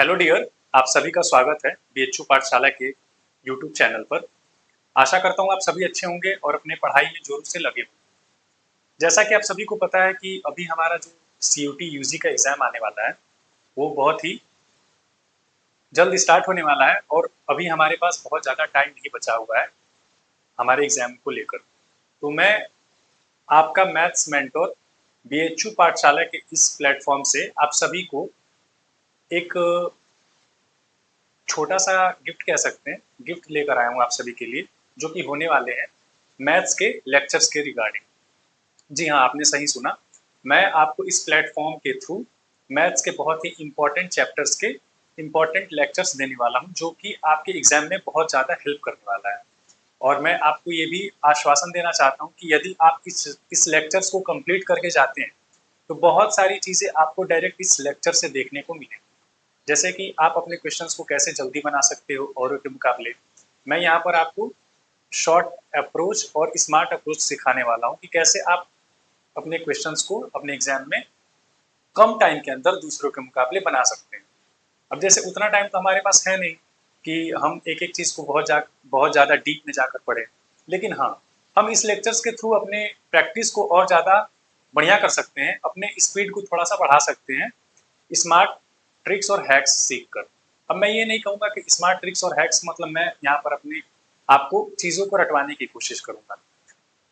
Hello dear, आप सभी का स्वागत है बीएचयू पाठशाला के यूट्यूब चैनल पर। आशा करता हूँ आप सभी अच्छे होंगे और अपने पढ़ाई में जोर से लगे होंगे। जैसा कि आप सभी को पता है कि अभी हमारा जो सीयूटी यूजी का एग्ज़ाम आने वाला है वो बहुत ही जल्द स्टार्ट होने वाला है और अभी हमारे पास बहुत ज़्यादा टाइम नहीं बचा हुआ है हमारे एग्ज़ाम को लेकर। तो मैं आपका मैथ्स मेंटर बीएचयू पाठशाला के इस प्लेटफॉर्म से आप सभी को एक छोटा सा गिफ्ट कह सकते हैं, गिफ्ट लेकर आया हूँ आप सभी के लिए, जो कि होने वाले हैं मैथ्स के लेक्चर्स के रिगार्डिंग। जी हाँ, आपने सही सुना। मैं आपको इस प्लेटफॉर्म के थ्रू मैथ्स के बहुत ही इम्पोर्टेंट चैप्टर्स के इम्पोर्टेंट लेक्चर्स देने वाला हूँ, जो कि आपके एग्जाम में बहुत ज़्यादा हेल्प करने वाला है। और मैं आपको ये भी आश्वासन देना चाहता हूँ कि यदि आप इस लेक्चर्स को कंप्लीट करके जाते हैं, तो बहुत सारी चीज़ें आपको डायरेक्ट इस लेक्चर से देखने को मिलेंगी। जैसे कि आप अपने क्वेश्चंस को कैसे जल्दी बना सकते हो औरों के मुकाबले। मैं यहाँ पर आपको शॉर्ट अप्रोच और स्मार्ट अप्रोच सिखाने वाला हूँ कि कैसे आप अपने क्वेश्चंस को अपने एग्जाम में कम टाइम के अंदर दूसरों के मुकाबले बना सकते हैं। अब जैसे उतना टाइम तो हमारे पास है नहीं कि हम एक एक चीज़ को बहुत ज़्यादा डीप में जाकर पढ़ें, लेकिन हाँ, हम इस लेक्चर्स के थ्रू अपने प्रैक्टिस को और ज़्यादा बढ़िया कर सकते हैं, अपने स्पीड को थोड़ा सा बढ़ा सकते हैं स्मार्ट ट्रिक्स और हैक्स सीखकर। अब मैं ये नहीं कहूँगा कि स्मार्ट ट्रिक्स और हैक्स मतलब मैं यहाँ पर अपने आपको चीज़ों को रटवाने की कोशिश करूँगा।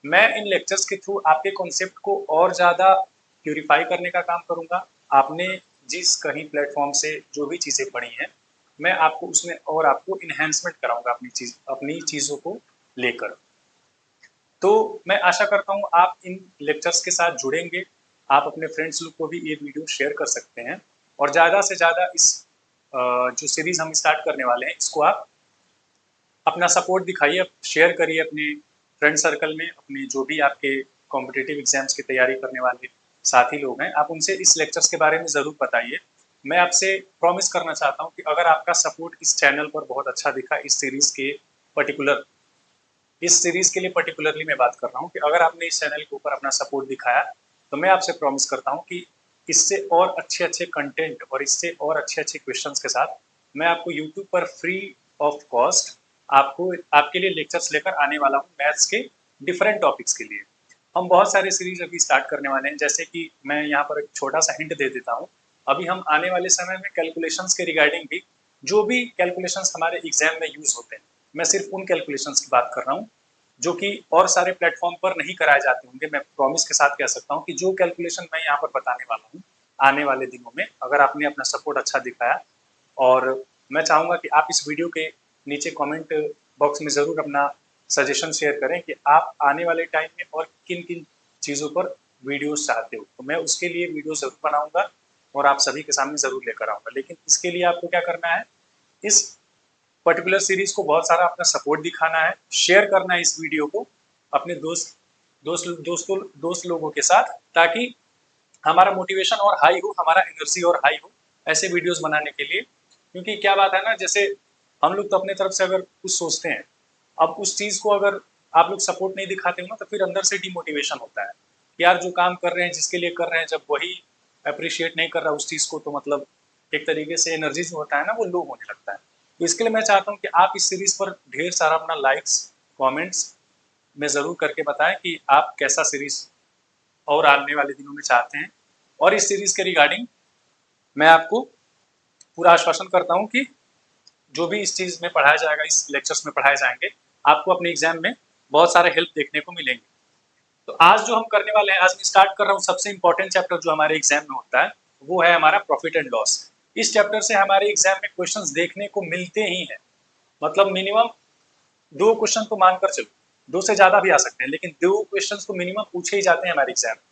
मैं इन लेक्चर्स के थ्रू आपके कॉन्सेप्ट को और ज़्यादा प्यूरिफाई करने का काम करूँगा। आपने जिस कहीं प्लेटफॉर्म से जो भी चीज़ें पढ़ी हैं, मैं आपको उसमें और आपको इन्हेंसमेंट कराऊँगा अपनी चीज़ों को लेकर। तो मैं आशा करता हूँ आप इन लेक्चर्स के साथ जुड़ेंगे। आप अपने फ्रेंड्स लोग को भी ये वीडियो शेयर कर सकते हैं और ज़्यादा से ज़्यादा इस जो सीरीज़ हम स्टार्ट करने वाले हैं, इसको आप अपना सपोर्ट दिखाइए, शेयर करिए अपने फ्रेंड सर्कल में, अपने जो भी आपके कॉम्पिटिटिव एग्जाम्स की तैयारी करने वाले साथी लोग हैं, आप उनसे इस लेक्चर्स के बारे में ज़रूर बताइए। मैं आपसे प्रॉमिस करना चाहता हूँ कि अगर आपका सपोर्ट इस चैनल पर बहुत अच्छा दिखा, इस सीरीज़ के लिए पर्टिकुलरली मैं बात कर रहा हूँ कि अगर आपने इस चैनल के ऊपर अपना सपोर्ट दिखाया, तो मैं आपसे प्रॉमिस करता हूँ कि इससे और अच्छे-अच्छे कंटेंट और इससे और अच्छे-अच्छे क्वेश्चंस के साथ मैं आपको यूट्यूब पर फ्री ऑफ कॉस्ट आपको आपके लिए लेक्चर्स लेकर आने वाला हूँ मैथ्स के डिफरेंट टॉपिक्स के लिए। हम बहुत सारे सीरीज अभी स्टार्ट करने वाले हैं, जैसे कि मैं यहाँ पर एक छोटा सा हिंट दे देता हूँ। अभी हम आने वाले समय में कैलकुलेशंस के रिगार्डिंग भी, जो भी कैलकुलेशंस हमारे एग्जाम में यूज होते हैं, मैं सिर्फ उन कैलकुलेशंस की बात कर रहा हूँ जो कि और सारे प्लेटफॉर्म पर नहीं कराए जाते होंगे। मैं प्रॉमिस के साथ कह सकता हूँ कि जो कैलकुलेशन मैं यहाँ पर बताने वाला हूँ आने वाले दिनों में, अगर आपने अपना सपोर्ट अच्छा दिखाया, और मैं चाहूँगा कि आप इस वीडियो के नीचे कमेंट बॉक्स में ज़रूर अपना सजेशन शेयर करें कि आप आने वाले टाइम में और किन किन चीज़ों पर वीडियोस चाहते हो, तो मैं उसके लिए वीडियो ज़रूर बनाऊंगा और आप सभी के सामने ज़रूर लेकर आऊँगा। लेकिन इसके लिए आपको क्या करना है, इस पर्टिकुलर सीरीज को बहुत सारा अपना सपोर्ट दिखाना है, शेयर करना है इस वीडियो को अपने दोस्त लोगों के साथ, ताकि हमारा मोटिवेशन और हाई हो, हमारा एनर्जी और हाई हो ऐसे वीडियोस बनाने के लिए। क्योंकि क्या बात है ना, जैसे हम लोग तो अपने तरफ से अगर कुछ सोचते हैं, अब उस चीज़ को अगर आप लोग सपोर्ट नहीं दिखाते हो ना, तो फिर अंदर से डिमोटिवेशन होता है कि यार जो काम कर रहे हैं, जिसके लिए कर रहे हैं, जब वही अप्रिशिएट नहीं कर रहा उस चीज़ को, तो मतलब एक तरीके से एनर्जी जो होता है ना, वो लो होने लगता है। तो इसके लिए मैं चाहता हूँ कि आप इस सीरीज़ पर ढेर सारा अपना लाइक्स, कमेंट्स में ज़रूर करके बताएं कि आप कैसा सीरीज़ और आने वाले दिनों में चाहते हैं। और इस सीरीज़ के रिगार्डिंग मैं आपको पूरा आश्वासन करता हूँ कि जो भी इस चीज़ में पढ़ाया जाएगा, इस लेक्चर्स में पढ़ाए जाएंगे, आपको अपने एग्जाम में बहुत सारे हेल्प देखने को मिलेंगे। तो आज जो हम करने वाले हैं, आज मैं स्टार्ट कर रहा हूँ सबसे इंपॉर्टेंट चैप्टर जो हमारे एग्जाम में होता है, वो है हमारा प्रॉफिट एंड लॉस। इस चैप्टर से हमारे एग्जाम में क्वेश्चंस देखने को मिलते ही हैं, मतलब मिनिमम 2 क्वेश्चन तो मानकर चलो, 2 से ज़्यादा भी आ सकते हैं, लेकिन 2 क्वेश्चन तो मिनिमम पूछे ही जाते हैं हमारे एग्जाम में।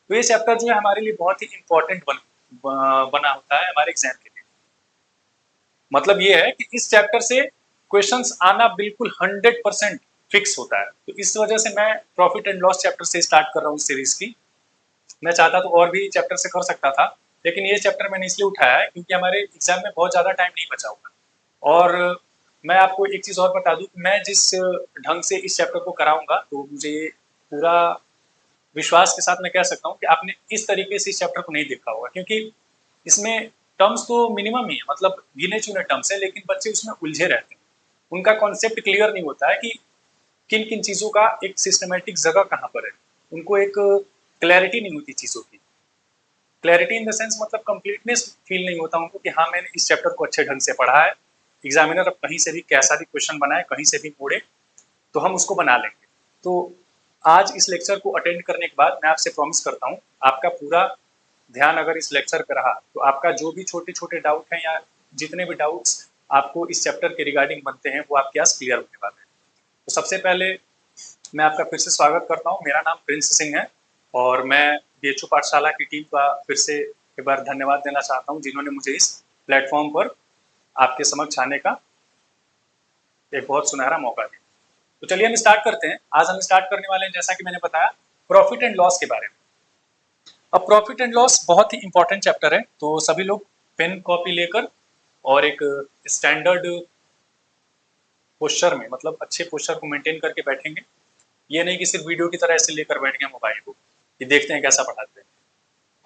तो ये चैप्टर जो है हमारे लिए बहुत ही इंपॉर्टेंट बना होता है हमारे एग्जाम के लिए। मतलब ये है कि इस चैप्टर से क्वेश्चंस आना बिल्कुल 100% फिक्स होता है। तो इस वजह से मैं प्रॉफिट एंड लॉस चैप्टर से स्टार्ट कर रहा हूँ सीरीज की। मैं चाहता तो और भी चैप्टर से कर सकता था, लेकिन ये चैप्टर मैंने इसलिए उठाया है क्योंकि हमारे एग्जाम में बहुत ज़्यादा टाइम नहीं बचा होगा। और मैं आपको एक चीज़ और बता दूं, मैं जिस ढंग से इस चैप्टर को कराऊंगा, तो मुझे ये पूरा विश्वास के साथ मैं कह सकता हूँ कि आपने इस तरीके से इस चैप्टर को नहीं देखा होगा, क्योंकि इसमें टर्म्स तो मिनिमम ही है, मतलब गिने चुने टर्म्स है, लेकिन बच्चे उसमें उलझे रहते हैं। उनका कॉन्सेप्ट क्लियर नहीं होता है कि किन किन चीज़ों का एक सिस्टमेटिक जगह कहाँ पर है। उनको एक क्लैरिटी नहीं होती चीज़ों की। क्लैरिटी इन द सेंस मतलब कंप्लीटनेस फील नहीं होता उनको कि हाँ मैंने इस चैप्टर को अच्छे ढंग से पढ़ा है। एग्जामिनर अब कहीं से भी कैसा भी क्वेश्चन बनाए, कहीं से भी मोड़े, तो हम उसको बना लेंगे। तो आज इस लेक्चर को अटेंड करने के बाद मैं आपसे प्रॉमिस करता हूँ, आपका पूरा ध्यान अगर इस लेक्चर पे रहा तो आपका जो भी छोटे छोटे डाउट हैं या जितने भी डाउट्स आपको इस चैप्टर के रिगार्डिंग बनते हैं वो आपके आज क्लियर होने वाले हैं। तो सबसे पहले मैं आपका फिर से स्वागत करता हूँ। मेरा नाम प्रिंस सिंह है और मैं बीएचयू पाठशाला की टीम का फिर से एक बार धन्यवाद देना चाहता हूँ, जिन्होंने मुझे इस प्लेटफॉर्म पर आपके समक्ष आने का एक बहुत सुनहरा मौका दिया। तो चलिए हम स्टार्ट करते हैं। आज हम स्टार्ट करने वाले हैं, जैसा कि मैंने बताया, प्रॉफिट एंड लॉस के बारे में। अब प्रॉफिट एंड लॉस बहुत ही इंपॉर्टेंट चैप्टर है, तो सभी लोग पेन कॉपी लेकर और एक स्टैंडर्ड पोस्चर में, मतलब अच्छे पोस्चर को मेंटेन करके बैठेंगे। ये नहीं कि सिर्फ वीडियो की तरह ऐसे लेकर बैठ गए मोबाइल को कि देखते हैं कैसा पढ़ाते हैं।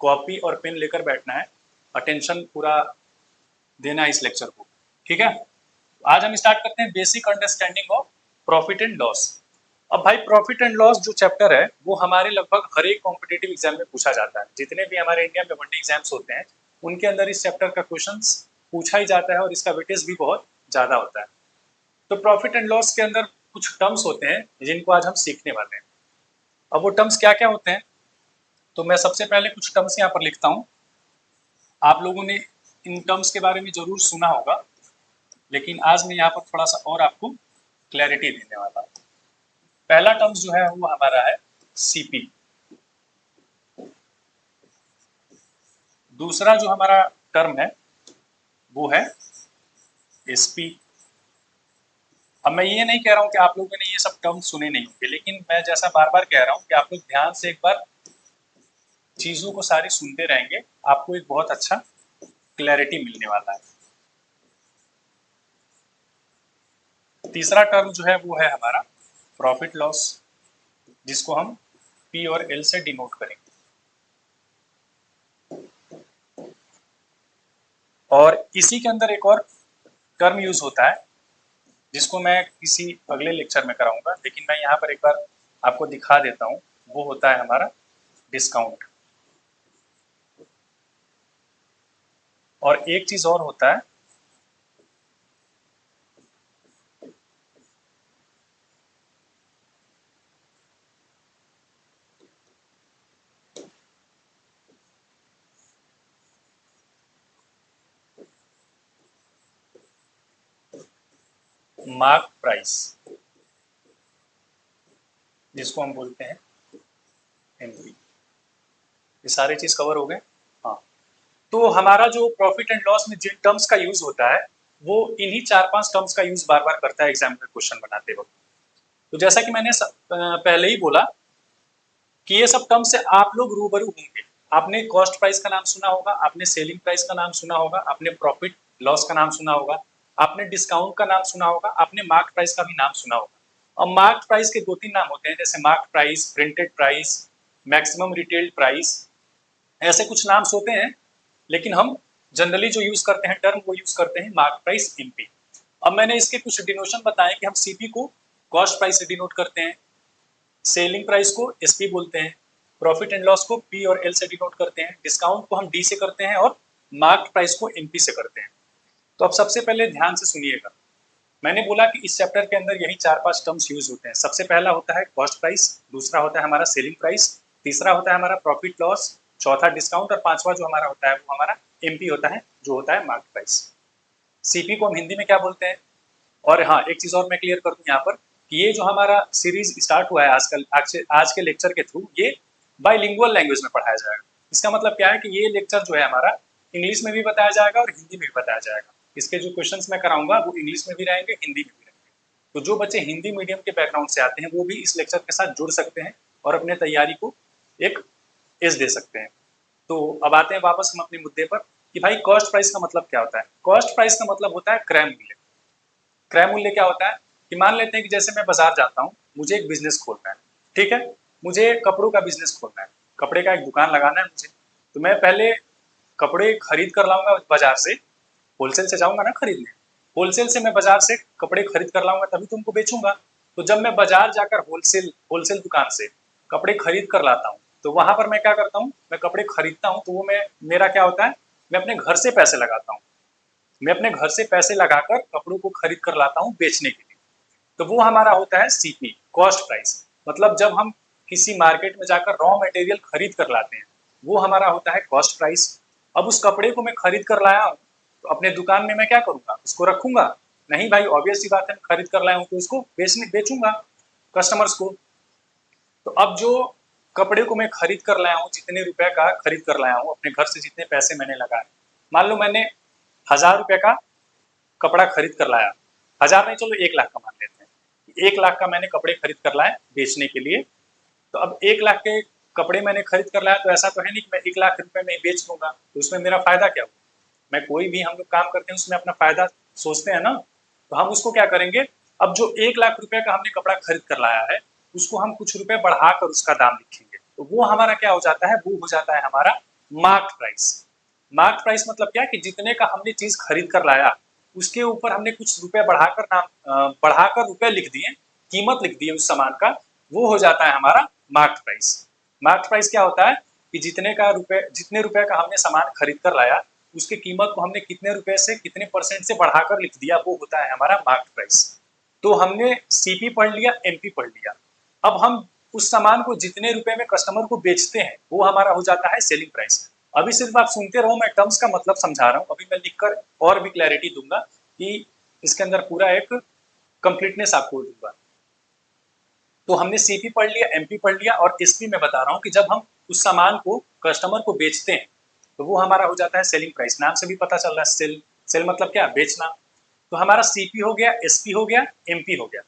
कॉपी और पेन लेकर बैठना है, अटेंशन पूरा देना है इस लेक्चर को, ठीक है। आज हम स्टार्ट करते हैं basic understanding of profit and loss. अब भाई प्रॉफिट एंड लॉस जो चैप्टर है वो हमारे लगभग हर एक कॉम्पिटेटिव एग्जाम में पूछा जाता है। जितने भी हमारे इंडिया में वनडे एग्जाम्स होते हैं उनके अंदर इस चैप्टर का क्वेश्चंस पूछा ही जाता है और इसका वेटेज भी बहुत ज्यादा होता है। तो प्रॉफिट एंड लॉस के अंदर कुछ टर्म्स होते हैं जिनको आज हम सीखने वाले हैं। अब वो टर्म्स क्या क्या होते हैं, तो मैं सबसे पहले कुछ टर्म्स यहाँ पर लिखता हूँ। आप लोगों ने इन टर्म्स के बारे में जरूर सुना होगा, लेकिन आज मैं यहाँ पर थोड़ा सा और आपको क्लैरिटी देने वाला हूँ। पहला टर्म्स जो है वो हमारा है सीपी। दूसरा जो हमारा टर्म है वो है एसपी। अब मैं ये नहीं कह रहा हूँ कि आप लोगों ने ये सब टर्म सुने नहीं होंगे, लेकिन मैं जैसा बार बार कह रहा हूँ कि आप लोग ध्यान से एक बार चीजों को सारी सुनते रहेंगे, आपको एक बहुत अच्छा क्लैरिटी मिलने वाला है। तीसरा टर्म जो है वो है हमारा प्रॉफिट लॉस, जिसको हम पी और एल से डिनोट करेंगे। और इसी के अंदर एक और टर्म यूज होता है जिसको मैं किसी अगले लेक्चर में कराऊंगा, लेकिन मैं यहाँ पर एक बार आपको दिखा देता हूँ। वो होता है हमारा डिस्काउंट। और एक चीज और होता है मार्क प्राइस, जिसको हम बोलते हैं एमपी। ये सारी चीज कवर हो गए। हाँ, तो हमारा जो प्रॉफिट एंड लॉस में जिन टर्म्स का यूज होता है वो इन्हीं 4-5 टर्म्स का यूज बार बार करता है एग्जाम में क्वेश्चन बनाते वक्त। तो जैसा कि मैंने पहले ही बोला कि ये सब टर्म्स से आप लोग रूबरू होंगे। आपने कॉस्ट प्राइस का नाम सुना होगा, आपने सेलिंग प्राइस का नाम सुना होगा, आपने प्रॉफिट लॉस का नाम सुना होगा, आपने डिस्काउंट का नाम सुना होगा, आपने मार्क प्राइस का भी नाम सुना होगा। और मार्क प्राइस के 2-3 नाम होते हैं, जैसे mark price, printed price, maximum retail price, ऐसे कुछ नाम्स होते हैं। लेकिन हम जनरली जो यूज करते हैं टर्म वो यूज करते हैं मार्क प्राइस एमपी। अब मैंने इसके कुछ डिनोशन बताए कि हम सीपी को कॉस्ट प्राइस से डिनोट करते हैं, सेलिंग प्राइस को एसपी बोलते हैं, प्रॉफिट एंड लॉस को पी और एल से डिनोट करते हैं, डिस्काउंट को हम डी से करते हैं और मार्क प्राइस को एमपी से करते हैं। तो अब सबसे पहले ध्यान से सुनिएगा। मैंने बोला कि इस चैप्टर के अंदर यही 4-5 टर्म्स यूज होते हैं। सबसे पहला होता है कॉस्ट प्राइस, दूसरा होता है हमारा सेलिंग प्राइस, तीसरा होता है हमारा प्रॉफिट लॉस, चौथा डिस्काउंट और पांचवा जो हमारा होता है वो हमारा एमपी होता है, जो होता है मार्क प्राइस। सीपी को हम हिंदी में क्या बोलते हैं। और हाँ, एक चीज और मैं क्लियर कर दूं यहाँ पर कि ये जो हमारा सीरीज स्टार्ट हुआ है आजकल आज के लेक्चर के थ्रू, ये बाइलिंगुअल लैंग्वेज में पढ़ाया जाएगा। इसका मतलब क्या है कि ये लेक्चर जो है हमारा इंग्लिश में भी बताया जाएगा और हिंदी में भी बताया जाएगा। इसके जो क्वेश्चंस मैं कराऊंगा वो इंग्लिश में भी रहेंगे, हिंदी में भी रहेंगे। तो जो बच्चे हिंदी मीडियम के बैकग्राउंड से आते हैं वो भी इस लेक्चर के साथ जुड़ सकते हैं और अपने तैयारी को एक एज दे सकते हैं। तो अब आते हैं वापस हम अपने मुद्दे पर कि भाई कॉस्ट प्राइस का मतलब क्या होता है। कॉस्ट प्राइस का मतलब होता है क्रय मूल्य। क्रय मूल्य क्या होता है कि मान लेते हैं कि जैसे मैं बाजार जाता हूँ, मुझे एक बिजनेस खोलना है, ठीक है, मुझे कपड़ों का बिजनेस खोलना है, कपड़े का एक दुकान लगाना है मुझे। तो मैं पहले कपड़े खरीद कर लाऊंगा बाजार से, होलसेल से जाऊंगा ना खरीदने, होलसेल से मैं बाजार से कपड़े खरीद कर लाऊंगा तभी तुमको बेचूंगा। तो जब मैं बाजार जाकर होलसेल होलसेल दुकान से कपड़े खरीद कर लाता हूँ तो वहां पर मैं क्या करता हूँ, मैं कपड़े खरीदता हूँ तो वो मैं मेरा क्या होता है, मैं अपने घर से पैसे लगाता हूँ, मैं अपने घर से पैसे लगाकर कपड़ों को खरीद कर लाता हूँ बेचने के लिए। तो वो हमारा होता है सीपी, कॉस्ट प्राइस। मतलब जब हम किसी मार्केट में जाकर रॉ मटेरियल खरीद कर लाते हैं वो हमारा होता है कॉस्ट प्राइस। अब उस कपड़े को मैं खरीद कर लाया हूँ तो अपने दुकान में मैं क्या करूंगा, उसको रखूंगा नहीं भाई, ऑब्वियस सी बात है, खरीद कर लाया हूँ तो उसको बेचूंगा कस्टमर्स को। तो अब जो कपड़े को मैं खरीद कर लाया हूँ, जितने रुपए का खरीद कर लाया हूँ अपने घर से, जितने पैसे मैंने लगाए, मान लो मैंने 1000 रुपए का कपड़ा खरीद कर लाया, 1000 नहीं चलो 1 लाख का मान लेते हैं, 1 लाख का मैंने कपड़े खरीद कर लाए बेचने के लिए। तो अब 1 लाख के कपड़े मैंने खरीद कर लाया तो ऐसा तो है नहीं कि मैं 1 लाख रुपए में बेच दूंगा, तो उसमें मेरा फायदा क्या होगा। मैं कोई भी हम लोग काम करते हैं उसमें अपना फायदा सोचते हैं ना, तो हम उसको क्या करेंगे, अब जो 1 लाख रुपए का हमने कपड़ा खरीद कर लाया है उसको हम कुछ रुपए बढ़ाकर उसका दाम लिखेंगे, तो वो हमारा क्या हो जाता है, वो हो जाता है हमारा मार्क प्राइस। मार्क प्राइस मतलब क्या कि जितने का हमने चीज खरीद कर लाया उसके ऊपर हमने कुछ रुपए बढ़ाकर रुपए लिख दिए, कीमत लिख दी है उस सामान का, वो हो जाता है हमारा मार्क प्राइस। मार्क प्राइस क्या होता है कि जितने रुपए का हमने सामान खरीद कर लाया उसकी कीमत को हमने कितने रुपए से कितने परसेंट से बढ़ाकर लिख दिया, वो होता है हमारा मार्क प्राइस। तो हमने सीपी पढ़ लिया, एमपी पढ़ लिया। अब हम उस सामान को जितने रुपए में कस्टमर को बेचते हैं वो हमारा हो जाता है सेलिंग प्राइस। अभी सिर्फ आप सुनते रहो, मैं टर्म्स का मतलब समझा रहा हूँ, अभी मैं लिखकर और भी क्लैरिटी दूंगा कि इसके अंदर पूरा एक कंप्लीटनेस आपको दूंगा। तो हमने सीपी पढ़ लिया, एमपी पढ़ लिया, और एसपी में बता रहा हूँ कि जब हम उस सामान को कस्टमर को बेचते हैं तो वो हमारा हो जाता है सेलिंग प्राइस। नाम से भी पता चल रहा है सेल, सेल मतलब क्या, बेचना। तो हमारा सीपी हो गया, एसपी हो गया, एमपी हो गया।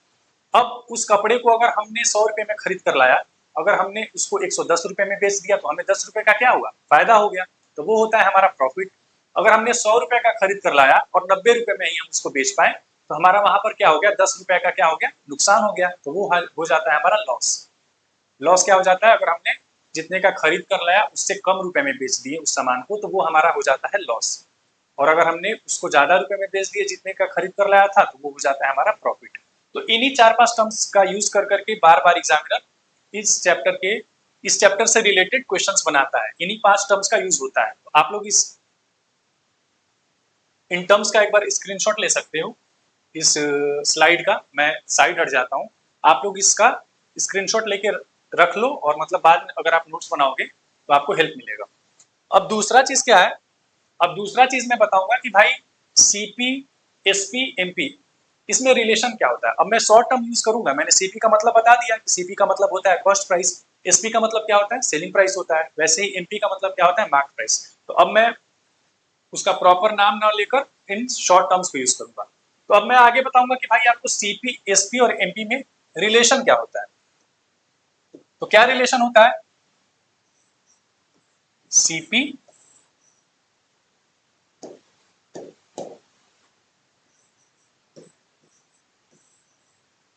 अब उस कपड़े को अगर हमने 100 रुपए में खरीद कर लाया, अगर हमने उसको 110 रुपए में बेच दिया तो हमें 10 रुपए का क्या हुआ, फायदा हो गया, तो वो होता है हमारा प्रॉफिट। अगर हमने 100 रुपए का खरीद कर लाया और 90 रुपए में ही हम उसको बेच पाए तो हमारा वहां पर क्या हो गया, 10 रुपए का क्या हो गया, नुकसान हो गया, तो वो हो जाता है हमारा लॉस। लॉस क्या हो जाता है, अगर हमने जितने का खरीद कर लाया उससे कम रुपए में बेच दिए उस सामान को तो वो हमारा हो जाता है लॉस। और अगर हमने उसको ज्यादा रुपए में बेच दिए जितने का खरीद कर लाया था तो वो हो जाता है हमारा प्रॉफिट। तो इन्हीं 4-5 टर्म्स का यूज कर करके बार बार एग्जामिनर इस चैप्टर से रिलेटेड क्वेश्चंस बनाता है, इन्हीं 5 टर्म्स का यूज होता है। तो आप लोग इन टर्म्स का एक बार स्क्रीनशॉट ले सकते हो इस स्लाइड का, मैं साइड हट जाता हूँ, आप लोग इसका स्क्रीनशॉट लेके रख लो और मतलब बाद में अगर आप नोट्स बनाओगे तो आपको हेल्प मिलेगा। अब दूसरा चीज क्या है, अब दूसरा चीज मैं बताऊंगा कि भाई सीपी, एसपी, एमपी, इसमें रिलेशन क्या होता है। अब मैं शॉर्ट टर्म यूज करूंगा, मैंने सीपी का मतलब बता दिया, सीपी का मतलब होता है कॉस्ट प्राइस, एसपी का मतलब क्या होता है, सेलिंग प्राइस होता है, वैसे ही एमपी का मतलब क्या होता है, मार्क प्राइस। तो अब मैं उसका प्रॉपर नाम ना लेकर इन शॉर्ट टर्म्स को यूज करूंगा। तो अब मैं आगे बताऊंगा कि भाई आपको सीपी, एसपी और एमपी में रिलेशन क्या होता है। तो क्या रिलेशन होता है, सीपी,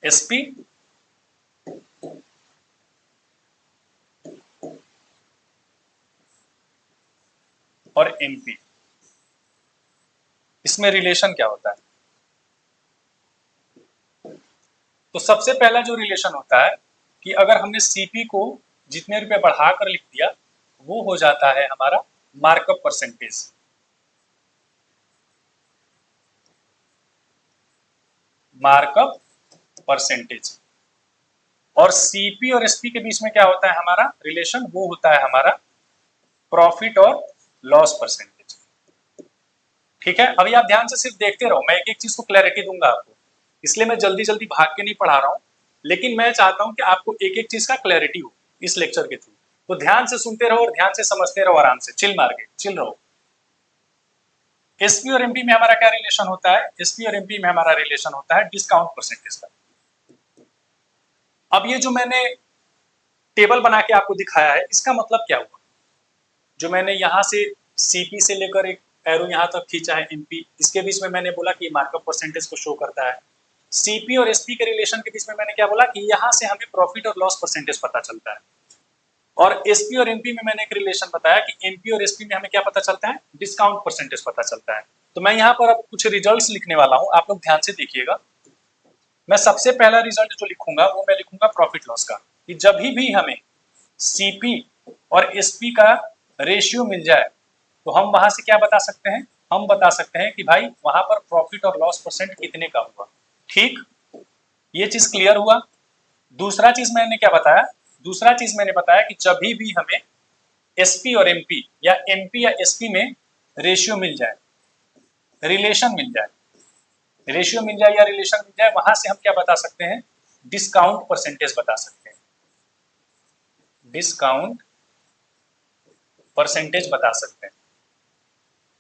एसपी और एमपी, इसमें रिलेशन क्या होता है। तो सबसे पहला जो रिलेशन होता है कि अगर हमने सीपी को जितने रुपए बढ़ाकर लिख दिया वो हो जाता है हमारा मार्कअप परसेंटेज। Markup percentage. और सीपी और एसपी के बीच में क्या होता है हमारा रिलेशन, वो होता है हमारा प्रॉफिट और लॉस परसेंटेज। ठीक है, अभी आप ध्यान से सिर्फ देखते रहो, मैं एक एक चीज को क्लैरिटी दूंगा आपको, इसलिए मैं जल्दी जल्दी भाग के नहीं पढ़ा रहा हूं, लेकिन मैं चाहता हूं कि आपको एक एक चीज का क्लैरिटी हो इस लेक्चर के थ्रू। तो ध्यान से सुनते रहो और ध्यान से समझते रहो, आराम से चिल मार के चिल रहो। एसपी और एमपी में हमारा क्या रिलेशन होता है, एसपी और एमपी में हमारा रिलेशन होता है डिस्काउंट परसेंटेज का। अब ये जो मैंने टेबल बना के आपको दिखाया है इसका मतलब क्या हुआ, जो मैंने यहाँ से सीपी से लेकर एक एरो यहाँ तक खींचा है एमपी, इसके बीच में मैंने बोला कि मार्कअप परसेंटेज को शो करता है। सीपी और एसपी के रिलेशन के बीच में मैंने क्या बोला कि यहाँ से हमें प्रॉफिट और लॉस परसेंटेज पता चलता है। और एसपी और एनपी में मैंने एक रिलेशन बताया कि एनपी और एसपी में हमें क्या पता चलता है, डिस्काउंट परसेंटेज पता चलता है। तो मैं यहाँ पर अब कुछ रिजल्ट्स लिखने वाला हूँ, आप लोग ध्यान से देखिएगा। मैं सबसे पहला रिजल्ट जो लिखूंगा वो मैं लिखूंगा प्रॉफिट लॉस का, कि जब भी हमें सीपी और एसपी का रेशियो मिल जाए तो हम वहां से क्या बता सकते हैं, हम बता सकते हैं कि भाई वहां पर प्रॉफिट और लॉस परसेंट कितने का हुआ। ठीक, ये चीज क्लियर हुआ। दूसरा चीज मैंने क्या बताया, दूसरा चीज मैंने बताया कि जब भी हमें एसपी और एमपी या एमपी या एसपी में रेशियो मिल जाए, रिलेशन मिल जाए, रेशियो मिल जाए या रिलेशन मिल जाए, वहां से हम क्या बता सकते हैं, डिस्काउंट परसेंटेज बता सकते हैं, डिस्काउंट परसेंटेज बता सकते हैं।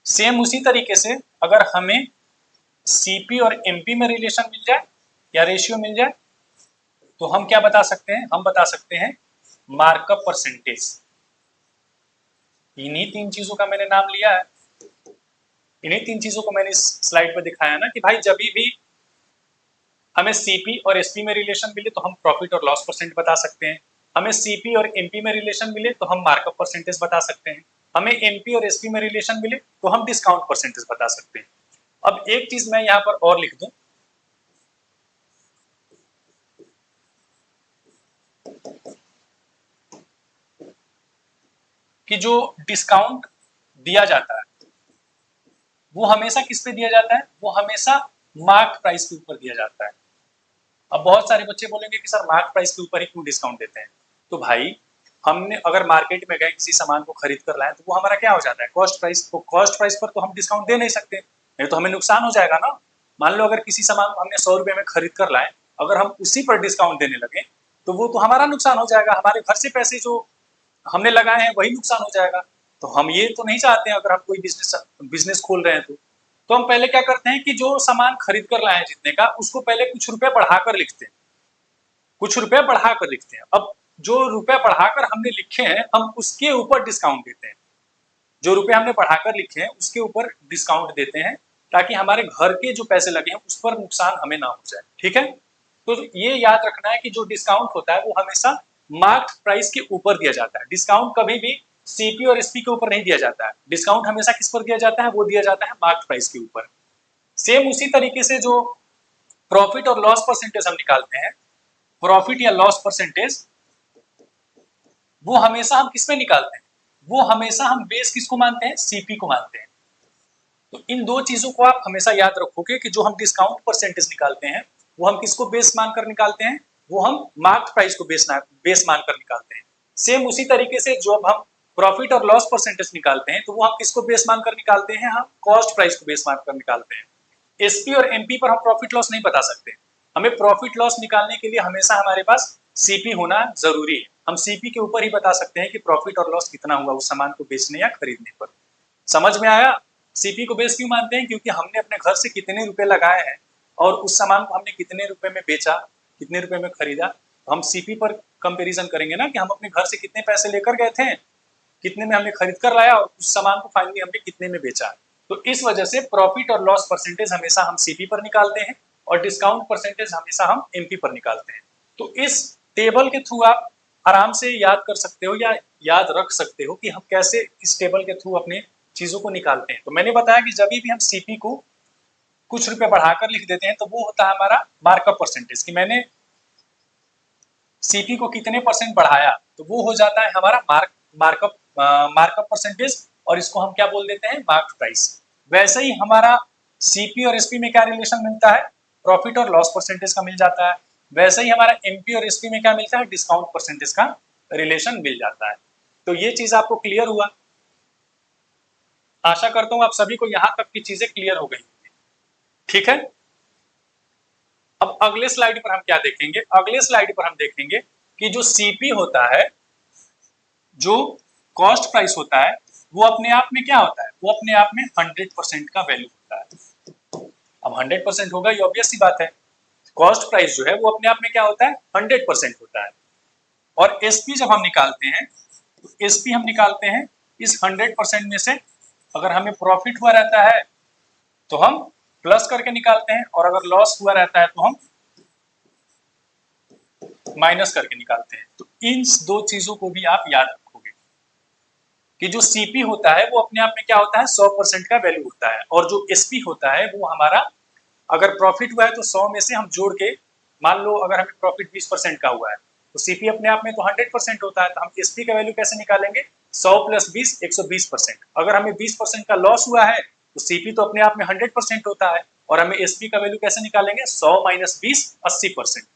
सेम उसी तरीके से अगर हमें सीपी और एमपी में रिलेशन मिल जाए या रेशियो मिल जाए तो हम क्या बता सकते हैं, हम बता सकते हैं मार्कअप परसेंटेज। इन्हीं तीन चीजों का मैंने नाम लिया है, इन्हीं तीन चीजों को मैंने इस स्लाइड पर दिखाया ना कि भाई जब भी हमें सीपी और एसपी में रिलेशन मिले तो हम प्रॉफिट और लॉस परसेंट बता सकते हैं, हमें सीपी और एमपी में रिलेशन मिले तो हम मार्कअप परसेंटेज बता सकते हैं, हमें एमपी और एसपी में रिलेशन मिले तो हम डिस्काउंट परसेंटेज बता सकते हैं। अब एक चीज मैं यहां पर और लिख दूं कि जो डिस्काउंट दिया जाता है वो हमेशा किस पे दिया जाता है, वो हमेशा मार्क प्राइस के ऊपर दिया जाता है। अब बहुत सारे बच्चे बोलेंगे कि सर मार्क प्राइस के ऊपर ही क्यों डिस्काउंट देते हैं। तो भाई हमने अगर मार्केट में गए किसी सामान को खरीद कर लाए तो वो हमारा क्या हो जाता है, कॉस्ट प्राइस। तो कॉस्ट प्राइस पर तो हम डिस्काउंट दे नहीं सकते, नहीं तो हमें नुकसान हो जाएगा ना। मान लो अगर किसी सामान को हमने 100 रुपए में खरीद कर लाए, अगर हम उसी पर डिस्काउंट देने लगे तो वो तो हमारा नुकसान हो जाएगा, हमारे घर से पैसे जो हमने लगाए हैं वही नुकसान हो जाएगा। तो हम ये तो नहीं चाहते हैं अगर हम कोई बिजनेस बिजनेस खोल रहे हैं तो हम पहले क्या करते हैं कि जो सामान खरीद कर लाए हैं जितने का उसको पहले कुछ रुपए बढ़ाकर लिखते हैं, कुछ रुपए बढ़ाकर लिखते हैं। अब जो रुपए बढ़ाकर हमने लिखे हैं हम उसके ऊपर डिस्काउंट देते हैं, जो रुपए हमने बढ़ाकर लिखे हैं उसके ऊपर डिस्काउंट देते हैं ताकि हमारे घर के जो पैसे लगे हैं उस पर नुकसान हमें ना हो जाए। ठीक है, तो ये याद रखना है कि जो डिस्काउंट होता है वो हमेशा मार्क प्राइस के ऊपर दिया जाता है। डिस्काउंट कभी भी सीपी और एसपी के ऊपर नहीं दिया जाता है, डिस्काउंट हमेशा किस पर दिया जाता है, वो दिया जाता है मार्क प्राइस के ऊपर। सेम उसी तरीके से जो प्रॉफिट और लॉस परसेंटेज हम निकालते हैं, प्रॉफिट या लॉस परसेंटेज वो हमेशा हम किस पे निकालते हैं, वो हमेशा हम बेस किसको मानते हैं, सीपी को मानते हैं। तो इन दो चीजों को आप हमेशा याद रखोगे कि जो हम डिस्काउंट परसेंटेज निकालते हैं वो हम किसको बेस मानकर निकालते हैं, वो हम मार्क प्राइस को बेस मानकर निकालते हैं। सेम उसी तरीके से जब हम प्रॉफिट और लॉस परसेंटेज निकालते हैं तो वो हम किसको बेस मानकर निकालते हैं, हम कॉस्ट प्राइस को बेस मानकर निकालते हैं। एसपी और एमपी पर हम प्रॉफिट लॉस नहीं बता सकते, हमें प्रॉफिट लॉस निकालने के लिए हमेशा हमारे पास सीपी होना जरूरी है। हम सीपी के ऊपर ही बता सकते हैं कि प्रॉफिट और लॉस कितना हुआ उस सामान को बेचने या खरीदने पर। समझ में आया, सीपी को बेस क्यों मानते हैं, क्योंकि हमने अपने घर से कितने रुपए लगाए हैं और उस सामान को हमने कितने रुपए में बेचा, कितने रुपए में खरीदा। तो हम सीपी पर कंपैरिजन करेंगे ना कि हम अपने घर से कितने पैसे लेकर गए थे, कितने में हमने खरीद कर लाया और उस सामान को फाइनली हमने कितने में बेचा। तो इस वजह से प्रॉफिट और लॉस परसेंटेज हमेशा हम सीपी पर निकालते हैं और डिस्काउंट परसेंटेज हमेशा हम एमपी पर निकालते हैं। तो इस टेबल के थ्रू आप आराम से याद कर सकते हो या याद रख सकते हो कि हम कैसे इस टेबल के थ्रू अपने चीजों को निकालते हैं। तो मैंने बताया कि जब भी हम सीपी को कुछ रुपए बढ़ाकर लिख देते हैं तो वो होता है हमारा मार्कअप परसेंटेज, कि मैंने सीपी को कितने परसेंट बढ़ाया, तो वो हो जाता है हमारा मार्कअप परसेंटेज, और इसको हम क्या बोल देते हैं, मार्क प्राइस। वैसे ही हमारा सीपी और एसपी में क्या रिलेशन मिलता है, प्रॉफिट और लॉस परसेंटेज का मिल जाता है। वैसे ही हमारा एमपी और एसपी में क्या मिलता है, डिस्काउंट परसेंटेज का रिलेशन मिल जाता है। तो ये चीज आपको क्लियर हुआ, आशा करता हूं आप सभी को यहां तक की चीजें क्लियर हो गई। ठीक है, अब अगले स्लाइड पर हम क्या देखेंगे, अगले स्लाइड पर हम देखेंगे कि जो सीपी होता है, जो कॉस्ट प्राइस होता है, वो अपने आप में क्या होता है, वो अपने आप में 100% का वैल्यू होता है। अब 100% होगा ये ऑब्वियस सी बात है। कॉस्ट प्राइस जो है वो अपने आप में क्या होता है, 100% होता है। और एसपी जब हम निकालते हैं तो एसपी हम निकालते हैं इस 100% में से। अगर हमें प्रॉफिट हुआ रहता है तो हम प्लस करके निकालते हैं और अगर लॉस हुआ रहता है तो हम माइनस करके निकालते हैं। तो इन दो चीजों को भी आप याद रखोगे कि जो सीपी होता है वो अपने आप में क्या होता है, 100% का वैल्यू होता है, और जो एसपी होता है वो हमारा, अगर प्रॉफिट हुआ है तो 100 में से हम जोड़ के, मान लो अगर हमें प्रॉफिट 20% का हुआ है तो सीपी अपने आप में तो 100% होता है, तो हम एसपी का वैल्यू कैसे निकालेंगे, 100 प्लस 20 120%। अगर हमें 20% का लॉस हुआ है तो सीपी तो अपने आप में 100% होता है, और हमें एसपी का वैल्यू कैसे निकालेंगे, 100 माइनस 20 80%।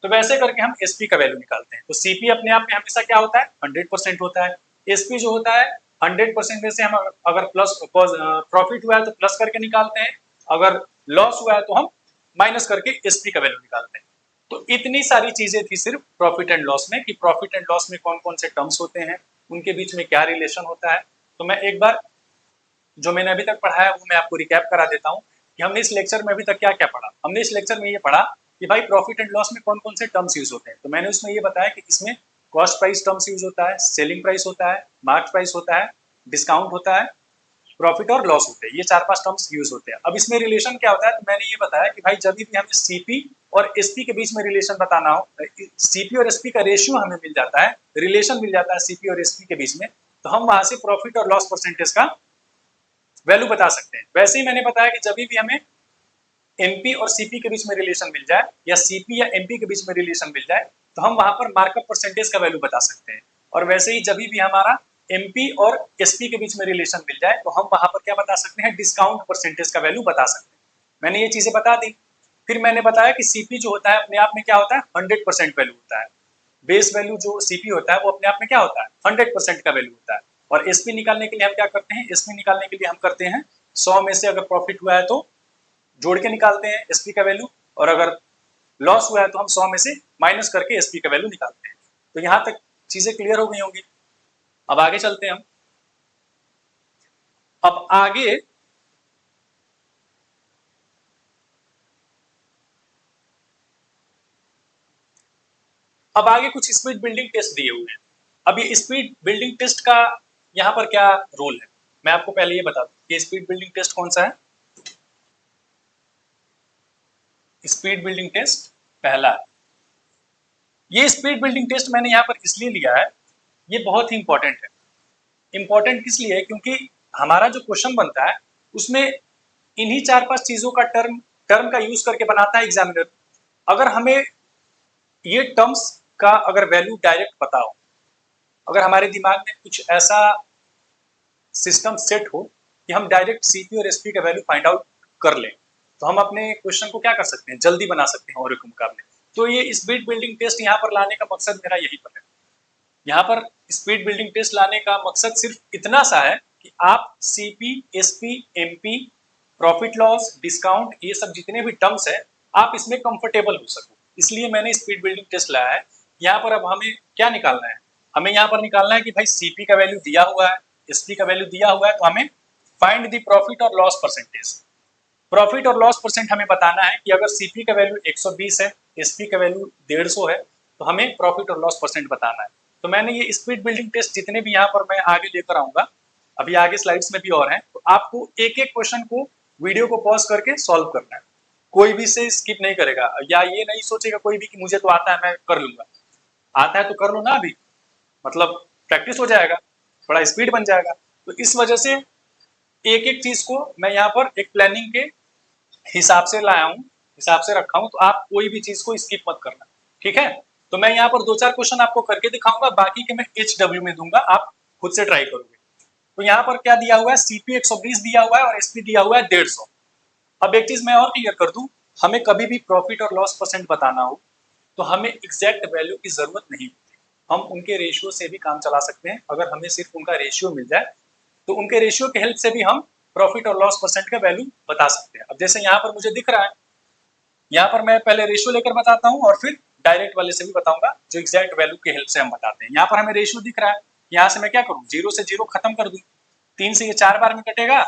तो वैसे करके हम एसपी का वैल्यू निकालते हैं। तो सीपी अपने आप में हमेशा क्या होता है, 100% होता है। एसपी जो होता है 100% में से हम अगर प्लस प्रॉफिट हुआ है तो प्लस करके निकालते हैं, अगर लॉस हुआ है तो हम माइनस करके एसपी का वैल्यू निकालते हैं। तो इतनी सारी चीजें थी सिर्फ प्रॉफिट एंड लॉस में, कि प्रॉफिट एंड लॉस में कौन कौन से टर्म्स होते हैं, उनके बीच में क्या रिलेशन होता है। तो मैं एक बार जो मैंने अभी तक पढ़ा है वो मैं आपको रिकैप करा देता हूँ कि हमने इस लेक्चर में अभी तक क्या क्या पढ़ा। हमने इस लेक्चर में ये पढ़ा कि भाई प्रॉफिट एंड लॉस में कौन कौन से टर्म्स यूज होते हैं। तो मैंने उसमें ये बताया कि इसमें कॉस्ट प्राइस टर्म्स यूज होता है, सेलिंग प्राइस होता है, मार्क प्राइस होता है, डिस्काउंट होता है, प्रॉफिट और लॉस होते हैं, ये 4-5 टर्म्स यूज होते हैं। अब इसमें रिलेशन क्या होता है, तो मैंने ये बताया कि भाई जब भी हमें सीपी और एसपी के बीच में रिलेशन बताना हो, सीपी और एसपी का रेशियो हमें मिल जाता है, रिलेशन मिल जाता है सीपी और एसपी के बीच में, तो हम वहां से प्रॉफिट और लॉस परसेंटेज का वैल्यू बता सकते हैं। वैसे ही मैंने बताया कि जब भी हमें एमपी और सीपी के बीच में रिलेशन मिल जाए, या सीपी या एमपी के बीच में रिलेशन मिल जाए, तो हम वहां पर मार्कअप परसेंटेज का वैल्यू बता सकते हैं। और वैसे ही जब भी हमारा एमपी और एसपी के बीच में रिलेशन मिल जाए तो हम वहां पर क्या बता सकते हैं, डिस्काउंट परसेंटेज का वैल्यू बता सकते हैं। मैंने ये चीजें बता दी। फिर मैंने बताया कि सीपी जो होता है अपने आप में क्या होता है, 100% वैल्यू होता है। बेस वैल्यू जो सीपी होता है वो अपने आप में क्या होता है, 100% का वैल्यू होता है। और एसपी निकालने के लिए हम क्या करते हैं, एसपी निकालने के लिए हम करते हैं 100 में से अगर प्रॉफिट हुआ है तो जोड़ के निकालते हैं एसपी का वैल्यू, और अगर लॉस हुआ है तो हम 100 में से माइनस करके एसपी का वैल्यू निकालते हैं। तो यहाँ तक चीजें क्लियर हो गई होंगी। अब आगे चलते हैं हम। अब आगे कुछ स्पीड बिल्डिंग टेस्ट दिए हुए हैं। अब ये स्पीड बिल्डिंग टेस्ट का यहाँ पर क्या रोल है, मैं आपको पहले ये बता दूं कि स्पीड बिल्डिंग टेस्ट कौन सा है। स्पीड बिल्डिंग टेस्ट पहला है। ये स्पीड बिल्डिंग टेस्ट मैंने यहाँ पर इसलिए लिया है, ये बहुत ही इंपॉर्टेंट है। इंपॉर्टेंट किस लिए है, क्योंकि हमारा जो क्वेश्चन बनता है उसमें इन्हीं 4-5 चीजों का टर्म टर्म का यूज करके बनाता है एग्जामिनर। अगर हमें ये टर्म्स का अगर वैल्यू डायरेक्ट पता हो, अगर हमारे दिमाग में कुछ ऐसा सिस्टम सेट हो कि हम डायरेक्ट सीपी और एसपी का वैल्यू फाइंड आउट कर लें, तो हम अपने क्वेश्चन को क्या कर सकते हैं, जल्दी बना सकते हैं और के मुकाबले। तो ये स्पीड बिल्डिंग टेस्ट यहाँ पर लाने का मकसद मेरा यही पर है। यहाँ पर स्पीड बिल्डिंग टेस्ट लाने का मकसद सिर्फ इतना सा है कि आप CP, SP, MP, profit loss, discount, ये सब जितने भी टर्म्स है आप इसमें कंफर्टेबल हो सको, इसलिए मैंने स्पीड बिल्डिंग टेस्ट लाया है। यहाँ पर अब हमें क्या निकालना है, हमें यहाँ पर निकालना है कि भाई सीपी का वैल्यू दिया हुआ है, एसपी का वैल्यू दिया हुआ है, तो हमें फाइंड द प्रॉफिट और लॉस परसेंटेज। प्रॉफिट और लॉस परसेंट हमें बताना है कि अगर सीपी का वैल्यू 120 है, एसपी का वैल्यू 150 है, तो हमें प्रॉफिट और लॉस परसेंट बताना है। तो मैंने ये स्पीड बिल्डिंग टेस्ट जितने भी यहाँ पर मैं आगे लेकर आऊंगा, अभी आगे स्लाइड्स में भी और हैं, तो आपको एक एक क्वेश्चन को वीडियो को पॉज करके सॉल्व करना है। कोई भी से स्किप नहीं करेगा, या ये नहीं सोचेगा कोई भी कि मुझे तो आता है मैं कर लूंगा। आता है तो कर लो ना, अभी मतलब प्रैक्टिस हो जाएगा, थोड़ा स्पीड बन जाएगा। तो इस वजह से एक एक चीज को मैं यहाँ पर एक प्लानिंग के हिसाब से लाया हूँ, हिसाब से रखा हूँ, तो आप कोई भी चीज को स्किप मत करना, ठीक है। तो मैं यहाँ पर 2-4 क्वेश्चन आपको करके दिखाऊंगा, बाकी के मैं HW में दूंगा, आप खुद से ट्राई करोगे। तो यहाँ पर क्या दिया हुआ है, सीपी 120 दिया हुआ है और एसपी दिया हुआ है 150। अब एक चीज मैं और क्लियर कर दूं, हमें कभी भी प्रॉफिट और लॉस परसेंट बताना हो तो हमें एग्जैक्ट वैल्यू की जरूरत नहीं होती, हम उनके रेशियो से भी काम चला सकते हैं। अगर हमें सिर्फ उनका रेशियो मिल जाए तो उनके रेशियो के हेल्प से भी हम प्रॉफिट और लॉस परसेंट का वैल्यू बता सकते हैं। अब जैसे यहाँ पर मुझे दिख रहा है, यहाँ पर मैं पहले रेशियो लेकर बताता हूँ और फिर डायरेक्ट वाले से भी बताऊंगा, जो एग्जैक्ट वैल्यू की हेल्प से हम बताते हैं। यहाँ पर हमें रेशियो दिख रहा है, यहाँ से मैं क्या करूँ, 0 से 0 खत्म कर दूं, 3 से ये 4 बार में कटेगा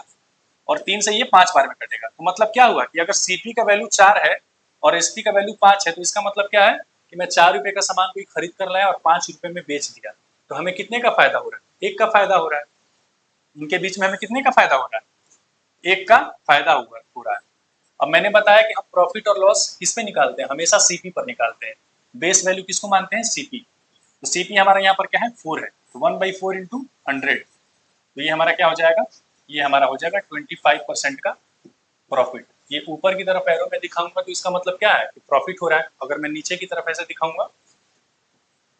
और 3 से ये 5 बार में कटेगा। तो मतलब क्या हुआ कि अगर सीपी का वैल्यू 4 है और एसपी का वैल्यू 5 है, तो इसका मतलब क्या है कि मैं 4 रुपए का सामान कोई खरीद कर लाया और 5 रुपए में बेच दिया, तो हमें कितने का फायदा हो रहा है, 1 का फायदा हो रहा है। इनके बीच में हमें कितने का फायदा हो रहा है, 1 का फायदा हो रहा है। अब मैंने बताया कि हम प्रॉफिट और लॉस किस पे निकालते हैं, हमेशा सीपी पर निकालते हैं। बेस वैल्यू किसको मानते हैं, सीपी। तो सीपी हमारा यहाँ पर क्या है, 4 है, तो 1/4 इंटू 100, तो ये हमारा क्या हो जाएगा, ये हमारा हो जाएगा 25% का प्रॉफिट। ये ऊपर की तरफ एरो में दिखाऊंगा तो इसका मतलब क्या है कि प्रॉफिट हो रहा है, अगर मैं नीचे की तरफ ऐसे दिखाऊंगा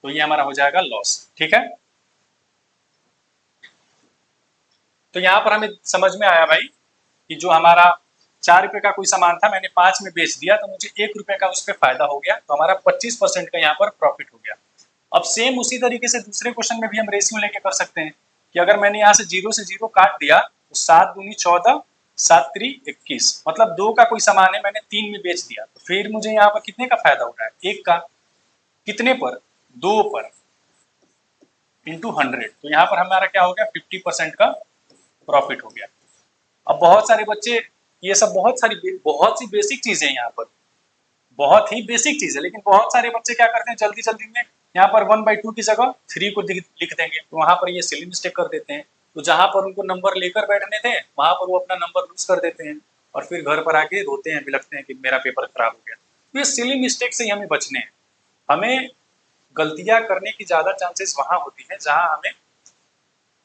तो ये हमारा हो जाएगा लॉस। ठीक है, तो यहाँ पर हमें समझ में आया भाई कि जो हमारा 4 रुपए का कोई सामान था, मैंने 5 में बेच दिया तो मुझे 1 रुपए का उस पर फायदा हो गया, तो हमारा 25% का यहाँ पर प्रॉफिट हो गया। अब सेम उसी तरीके से दूसरे क्वेश्चन में भी हम रेशियो लेके कर सकते हैं कि अगर मैंने यहाँ से 0 से 0 काट दिया तो 7 दूनी 14, 7 3 21, मतलब 2 का कोई सामान है, मैंने 3 में बेच दिया, तो फिर मुझे यहाँ पर कितने का फायदा हो रहा है, 1 का। कितने पर, 2 पर, इंटू 100, तो यहाँ पर हमारा क्या हो गया, 50% का प्रॉफिट हो गया। अब बहुत सारे बच्चे, ये सब बहुत सी बेसिक चीजें हैं यहाँ पर, बहुत ही बेसिक चीज है, लेकिन बहुत सारे बच्चे क्या करते हैं, जल्दी जल्दी में यहाँ पर 1/2 की जगह 3 को लिख देंगे, तो वहां पर ये सिली मिस्टेक कर देते हैं। तो जहां पर उनको नंबर लेकर बैठने थे वहां पर वो अपना नंबर लूज कर देते हैं और फिर घर पर आके रोते हैं, बिलखते हैं कि मेरा पेपर खराब हो गया। तो ये सिली मिस्टेक से ही हमें बचने हैं। हमें गलतियां करने की ज्यादा चांसेस वहां होती है जहां हमें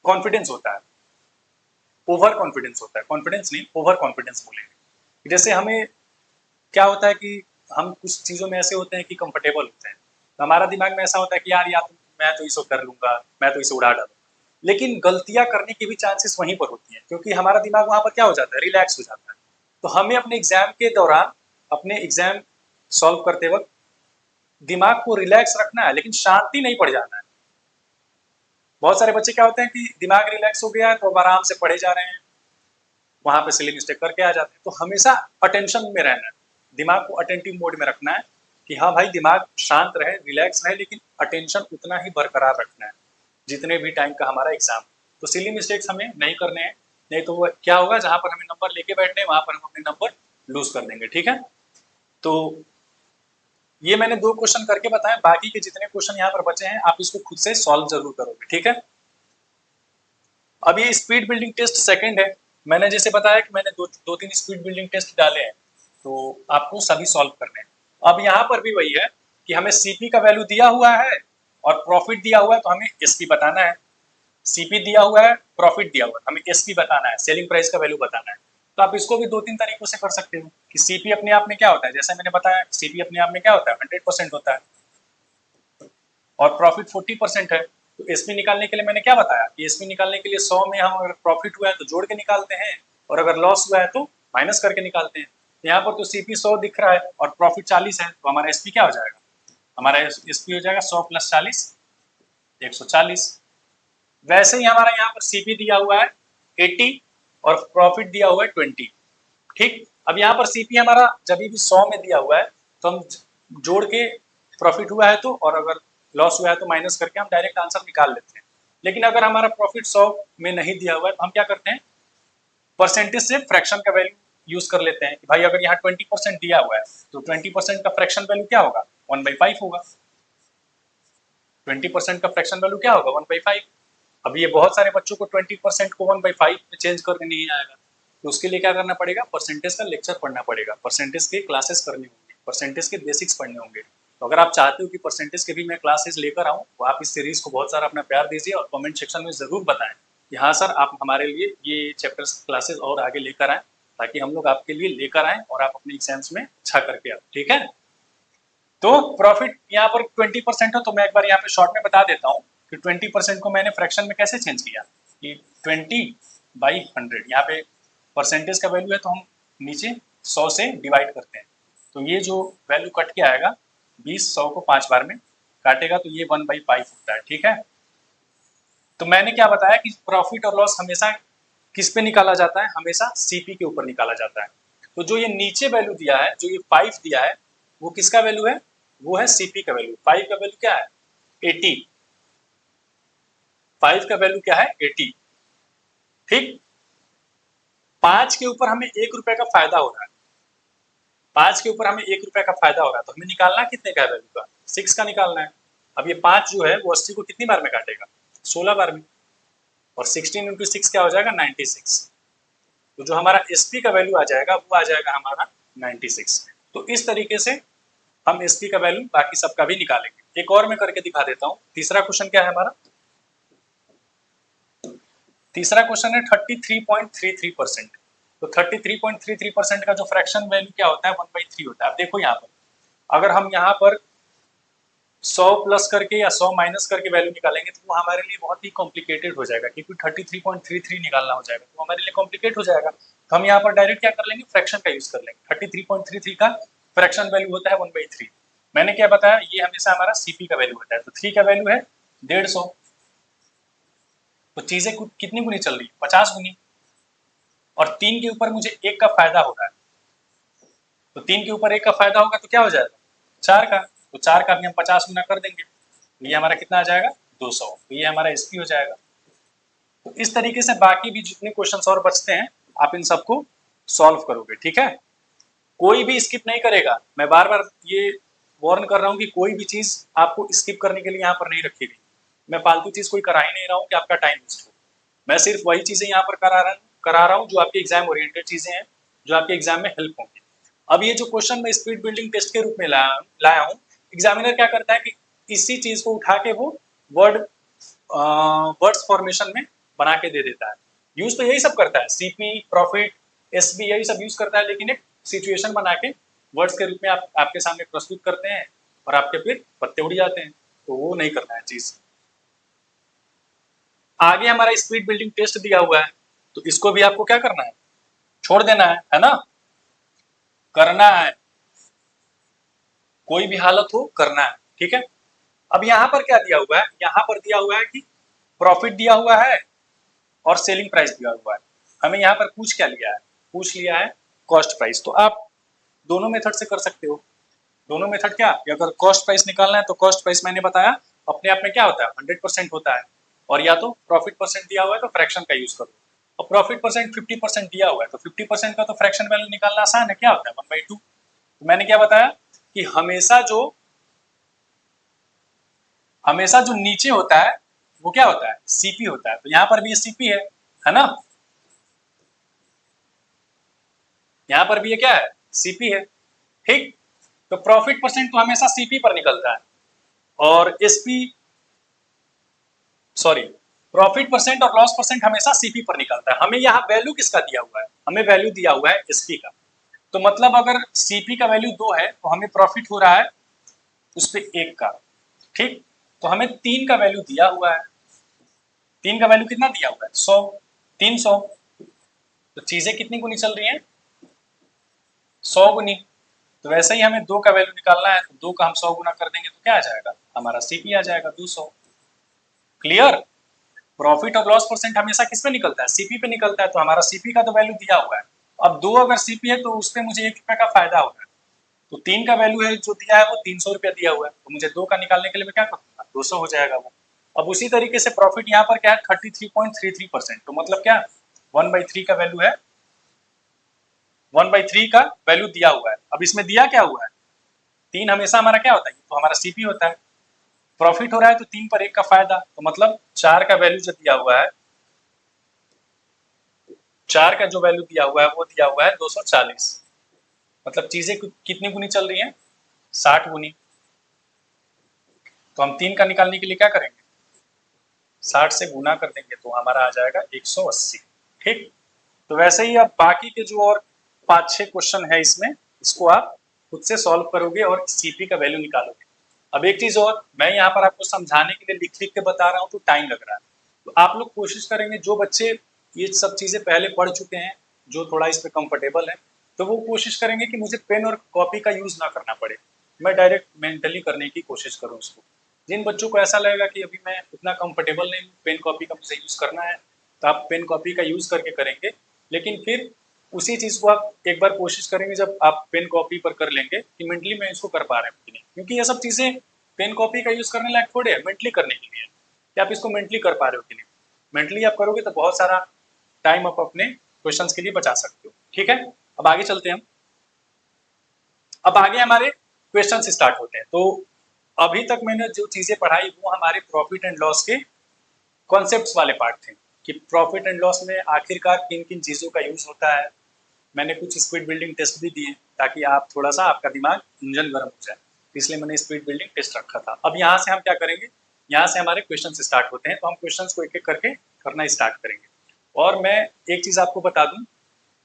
कॉन्फिडेंस होता है, ओवर कॉन्फिडेंस होता है, कॉन्फिडेंस नहीं, ओवर कॉन्फिडेंस बोलेंगे। जैसे हमें क्या होता है कि हम कुछ चीज़ों में ऐसे होते हैं कि कंफर्टेबल होते हैं, तो हमारा दिमाग में ऐसा होता है कि यार या तो मैं तो इसको कर लूंगा, मैं तो इसे उड़ा डालूंगा, लेकिन गलतियां करने की भी चांसेस वहीं पर होती हैं, क्योंकि हमारा दिमाग वहां पर क्या हो जाता है, रिलैक्स हो जाता है। तो हमें अपने एग्जाम के दौरान, अपने एग्जाम सॉल्व करते वक्त दिमाग को रिलैक्स रखना है, लेकिन शांति नहीं पड़ जाना है। बहुत सारे बच्चे क्या होते हैं कि दिमाग रिलैक्स हो गया है तो अब आराम से पढ़े जा रहे हैं, वहां पे सिली मिस्टेक करके आ जाते हैं। तो हमेशा अटेंशन में रहना है, दिमाग को अटेंटिव मोड में रखना है कि हाँ भाई दिमाग शांत रहे, रिलैक्स रहे, लेकिन अटेंशन उतना ही बरकरार रखना है जितने भी टाइम का हमारा एग्जाम। तो सिली मिस्टेक्स हमें नहीं करने हैं, नहीं तो वो क्या होगा, जहां पर हमें नंबर लेके बैठने हैं वहां पर हम अपने नंबर लूज कर देंगे। ठीक है, तो ये मैंने 2 क्वेश्चन करके बताए, बाकी के जितने क्वेश्चन यहाँ पर बचे हैं आप इसको खुद से सॉल्व जरूर करोगे। ठीक है, अब ये स्पीड बिल्डिंग टेस्ट सेकंड है। मैंने जैसे बताया कि मैंने दो तीन स्पीड बिल्डिंग टेस्ट डाले हैं, तो आपको सभी सॉल्व करने हैं। अब यहाँ पर भी वही है कि हमें सीपी का वैल्यू दिया हुआ है और प्रॉफिट दिया हुआ है, तो हमें एसपी बताना है। सीपी दिया हुआ है, प्रॉफिट दिया हुआ है, हमें एसपी बताना है, सेलिंग प्राइस का वैल्यू बताना है। तो आप इसको भी 2-3 तरीकों से कर सकते हो कि सीपी अपने आप में क्या होता है, जैसे मैंने बताया सीपी अपने आप में क्या होता है, 100% होता है और प्रॉफिट 40% है। तो एसपी निकालने के लिए मैंने क्या बताया कि एसपी निकालने के लिए 100 में हम अगर प्रॉफिट हुआ है तो जोड़ के निकालते हैं और अगर लॉस हुआ है तो माइनस करके निकालते हैं। यहाँ पर तो सीपी 100 दिख रहा है और प्रॉफिट 40 है, तो हमारा एसपी क्या हो जाएगा, हमारा एसपी हो जाएगा 100 + 40 140। वैसे ही हमारा यहाँ पर सीपी दिया हुआ है 80 और प्रॉफिट दिया हुआ है 20। ठीक, अब यहाँ पर सीपी हमारा जब भी 100 में दिया हुआ है तो हम जोड़ के प्रॉफिट हुआ है तो, और अगर लॉस हुआ है तो माइनस करके हम डायरेक्ट आंसर निकाल लेते हैं। लेकिन अगर हमारा प्रॉफिट 100 में नहीं दिया हुआ है तो हम क्या करते हैं, परसेंटेज से फ्रैक्शन का वैल्यू यूज कर लेते हैं कि भाई अगर यहाँ 20% दिया हुआ है तो 20% का फ्रैक्शन वैल्यू क्या होगा, 1/5 होगा। 20% का फ्रैक्शन वैल्यू क्या होगा, 1/5। अब ये बहुत सारे बच्चों को 20% को 1/5 में चेंज करके नहीं आएगा, तो उसके लिए क्या करना पड़ेगा, परसेंटेज का लेक्चर पढ़ना पड़ेगा, परसेंटेज के क्लासेस करनी होंगी, परसेंटेज के बेसिक्स पढ़ने होंगे। तो अगर आप चाहते हो कि परसेंटेज के भी मैं क्लासेस लेकर आऊँ तो आप इस सीरीज को बहुत सारा अपना प्यार दीजिए और कमेंट सेक्शन में ज़रूर बताएं कि हाँ सर आप हमारे लिए ये चैप्टर्स क्लासेस और आगे लेकर आएँ, ताकि हम लोग आपके लिए लेकर आएँ और आप अपने एग्जाम्स में अच्छा करके आओ। ठीक है, तो प्रॉफिट यहाँ पर 20% हो, तो मैं एक बार यहाँ पे शॉर्ट में बता देता हूँ कि 20% को मैंने फ्रैक्शन में कैसे चेंज किया कि 20/100, यहाँ पे परसेंटेज का वैल्यू है तो हम नीचे 100 से डिवाइड करते हैं, तो ये जो वैल्यू कट के आएगा 20, 100 को 5 बार में काटेगा तो ये 1/5 होता है। ठीक है, तो मैंने क्या बताया कि प्रॉफिट और लॉस हमेशा किस पे निकाला जाता है, हमेशा सीपी के ऊपर निकाला जाता है। तो जो ये नीचे वैल्यू दिया है, जो ये 5 दिया है, वो किसका वैल्यू है, वो है सीपी का वैल्यू। 5 का वैल्यू क्या है, 80। 5 का वैल्यू क्या है, 80। ठीक, 5 के ऊपर हमें 1 रुपए का फायदा हो रहा है, 5 के ऊपर हमें 1 रुपए का फायदा हो रहा है, तो हमें निकालना है कितने का वैल्यू का, 6 का निकालना है। अब ये 5 जो है वो 80 को कितनी बार में काटेगा, 16 बार में, और 16 इंटू 6 क्या हो जाएगा, 96। तो जो हमारा एसपी का वैल्यू आ जाएगा वो आ जाएगा हमारा 96। तो इस तरीके से हम एसपी का वैल्यू बाकी सबका भी निकालेंगे। एक और मैं करके दिखा देता हूँ। तीसरा क्वेश्चन क्या है हमारा? तीसरा क्वेश्चन है 33.33%। तो 33.33% का जो फ्रैक्शन वैल्यू क्या होता है, 1/3 होता है। अब देखो यहाँ पर अगर हम यहाँ पर 100 प्लस करके या 100 माइनस करके वैल्यू निकालेंगे तो वो हमारे लिए बहुत ही कॉम्प्लिकेटेड हो जाएगा, क्योंकि 33.33 निकालना हो जाएगा तो हमारे लिए कॉम्प्लिकेट हो जाएगा। तो हम यहाँ पर डायरेक्ट क्या कर लेंगे, फ्रैक्शन का यूज कर लेंगे। 33.33 का फ्रैक्शन वैल्यू होता है 1/3। मैंने क्या बताया, ये हमेशा हमारा सीपी का वैल्यू होता है। तो 3 का वैल्यू है 150। तो चीजें कितनी गुनी चल रही है, 50 गुनी। और 3 के ऊपर मुझे 1 का फायदा हो रहा है, तो 3 के ऊपर 1 का फायदा होगा तो क्या हो जाएगा, 4 का। तो 4 का भी हम 50 गुना कर देंगे, तो ये हमारा कितना आ जाएगा, 200। तो ये हमारा एसपी हो जाएगा। तो इस तरीके से बाकी भी जितने क्वेश्चंस और बचते हैं आप इन सबको सॉल्व करोगे, ठीक है। कोई भी स्किप नहीं करेगा। मैं बार बार ये वार्न कर रहा हूँ कि कोई भी चीज आपको स्किप करने के लिए यहाँ पर नहीं रखी गई। मैं फालतू चीज कोई करा ही नहीं रहा हूँ कि आपका टाइम वेस्ट हो। मैं सिर्फ वही चीजें यहाँ पर करा रहा हूँ जो आपके एग्जाम ओरिएंटेड चीजें हैं, जो आपके एग्जाम में हेल्प होंगी। अब ये जो क्वेश्चन मैं स्पीड बिल्डिंग टेस्ट के रूप में लाया हूँ, एग्जामिनर क्या करता है कि इसी चीज को उठा के वो वर्ड्स फॉर्मेशन में बना के दे देता है। यूज तो यही सब करता है, सीपी, प्रॉफिट, एसबी, यही सब यूज करता है, लेकिन एक सिचुएशन बना के वर्ड्स के रूप में आपके सामने प्रस्तुत करते हैं और आपके फिर पत्ते उड़ जाते हैं। तो वो नहीं करना है चीज। आगे हमारा स्पीड बिल्डिंग टेस्ट दिया हुआ है, तो इसको भी आपको क्या करना है, छोड़ देना है ना, करना है। कोई भी हालत हो करना है, ठीक है। अब यहाँ पर क्या दिया हुआ है, यहाँ पर दिया हुआ है कि प्रॉफिट दिया हुआ है और सेलिंग प्राइस दिया हुआ है। हमें यहाँ पर पूछ क्या लिया है, पूछ लिया है कॉस्ट प्राइस। तो आप दोनों मेथड से कर सकते हो। दोनों मेथड क्या, अगर कॉस्ट प्राइस निकालना है तो कॉस्ट प्राइस मैंने बताया अपने आप में क्या होता है, 100% होता है। और या तो प्रॉफिट परसेंट दिया हुआ है तो फ्रैक्शन का यूज करो। और प्रॉफिट परसेंट 50% दिया हुआ है तो 50% का तो फ्रैक्शन वैल्यू निकालना आसान है, क्या होता है 1/2। तो मैंने क्या बताया कि हमेशा जो नीचे होता है वो क्या होता है, सीपी होता है। तो यहाँ पर भी सीपी है ना, यहाँ पर भी ये क्या है, सीपी है, ठीक। तो प्रॉफिट परसेंट तो हमेशा सीपी पर निकलता है और एसपी, सॉरी, प्रॉफिट परसेंट और लॉस परसेंट हमेशा सीपी पर निकलता है। हमें यहाँ वैल्यू किसका दिया हुआ है, हमें वैल्यू दिया हुआ है एसपी का। तो मतलब अगर सीपी का वैल्यू 2 है तो हमें प्रॉफिट हो रहा है उस पर 1 का, ठीक। तो हमें 3 का वैल्यू दिया हुआ है, 3 का वैल्यू कितना दिया हुआ है, 100, 300। तो चीजें कितनी गुनी चल रही हैं, 100 गुनी। तो वैसे ही हमें 2 का वैल्यू निकालना है, तो 2 का हम 100 गुना कर देंगे तो क्या आ जाएगा, हमारा सीपी आ जाएगा 200। क्लियर। प्रॉफिट और लॉस परसेंट हमेशा किस पे निकलता है, सीपी पे निकलता है। तो हमारा सीपी का तो वैल्यू दिया हुआ है। अब 2 अगर सीपी है तो उस पर मुझे 1 रुपए का फायदा होगा। तो 3 का वैल्यू है जो दिया है वो 300 रुपया दिया हुआ है, तो मुझे 2 का निकालने के लिए मैं क्या करूँगा, 200 हो जाएगा वो। अब उसी तरीके से प्रॉफिट यहाँ पर क्या है, 33.33%। तो मतलब क्या, 1/3 का वैल्यू है, 1/3 का वैल्यू दिया हुआ है। अब इसमें दिया क्या हुआ है, 3 हमेशा हमारा क्या होता है, तो हमारा सीपी होता है। प्रॉफिट हो रहा है तो 3 पर 1 का फायदा, तो मतलब 4 का वैल्यू जो दिया हुआ है, 4 का जो वैल्यू दिया हुआ है वो दिया हुआ है 240। मतलब चीजें कितनी गुनी चल रही हैं, 60 गुनी। तो हम 3 का निकालने के लिए क्या करेंगे, 60 से गुना कर देंगे तो हमारा आ जाएगा 180, ठीक। तो वैसे ही अब बाकी के जो और 5-6 क्वेश्चन है इसमें, इसको आप खुद से सॉल्व करोगे और सीपी का वैल्यू निकालोगे। अब एक चीज और, मैं यहाँ पर आपको समझाने के लिए लिख लिख के बता रहा हूँ तो टाइम लग रहा है। तो आप लोग कोशिश करेंगे, जो बच्चे ये सब चीजें पहले पढ़ चुके हैं, जो थोड़ा इस पे कंफर्टेबल है, तो वो कोशिश करेंगे कि मुझे पेन और कॉपी का यूज ना करना पड़े, मैं डायरेक्ट मेंटली करने की कोशिश करूँ उसको। जिन बच्चों को ऐसा लगेगा कि अभी मैं उतना कंफर्टेबल नहीं हूँ, पेन कॉपी का मुझे यूज करना है, तो आप पेन कॉपी का यूज करके करेंगे। लेकिन फिर उसी चीज को आप एक बार कोशिश करेंगे जब आप पेन कॉपी पर कर लेंगे कि मेंटली मैं इसको कर पा रहे हूँ कि नहीं, क्योंकि ये सब चीजें पेन कॉपी का यूज करने लायक थोड़े है, मेंटली करने के लिए है कि आप इसको मेंटली कर पा रहे हो कि नहीं। मेंटली आप करोगे तो बहुत सारा टाइम आप अपने क्वेश्चंस के लिए बचा सकते हो, ठीक है। अब आगे चलते हैं हम। अब आगे हमारे क्वेश्चन स्टार्ट होते हैं। तो अभी तक मैंने जो चीजें पढ़ाई वो हमारे प्रॉफिट एंड लॉस के कॉन्सेप्ट्स वाले पार्ट थे, कि प्रॉफिट एंड लॉस में आखिरकार किन किन चीजों का यूज होता है। मैंने कुछ स्पीड बिल्डिंग टेस्ट भी दिए ताकि आप थोड़ा सा आपका दिमाग इंजन गर्म हो जाए। इसलिए मैंने स्पीड बिल्डिंग टेस्ट रखा था। अब यहाँ से हम क्या करेंगे, यहाँ से हमारे क्वेश्चन स्टार्ट होते हैं, तो हम क्वेश्चन को एक एक करके करना स्टार्ट करेंगे। और मैं एक चीज़ आपको बता दूं,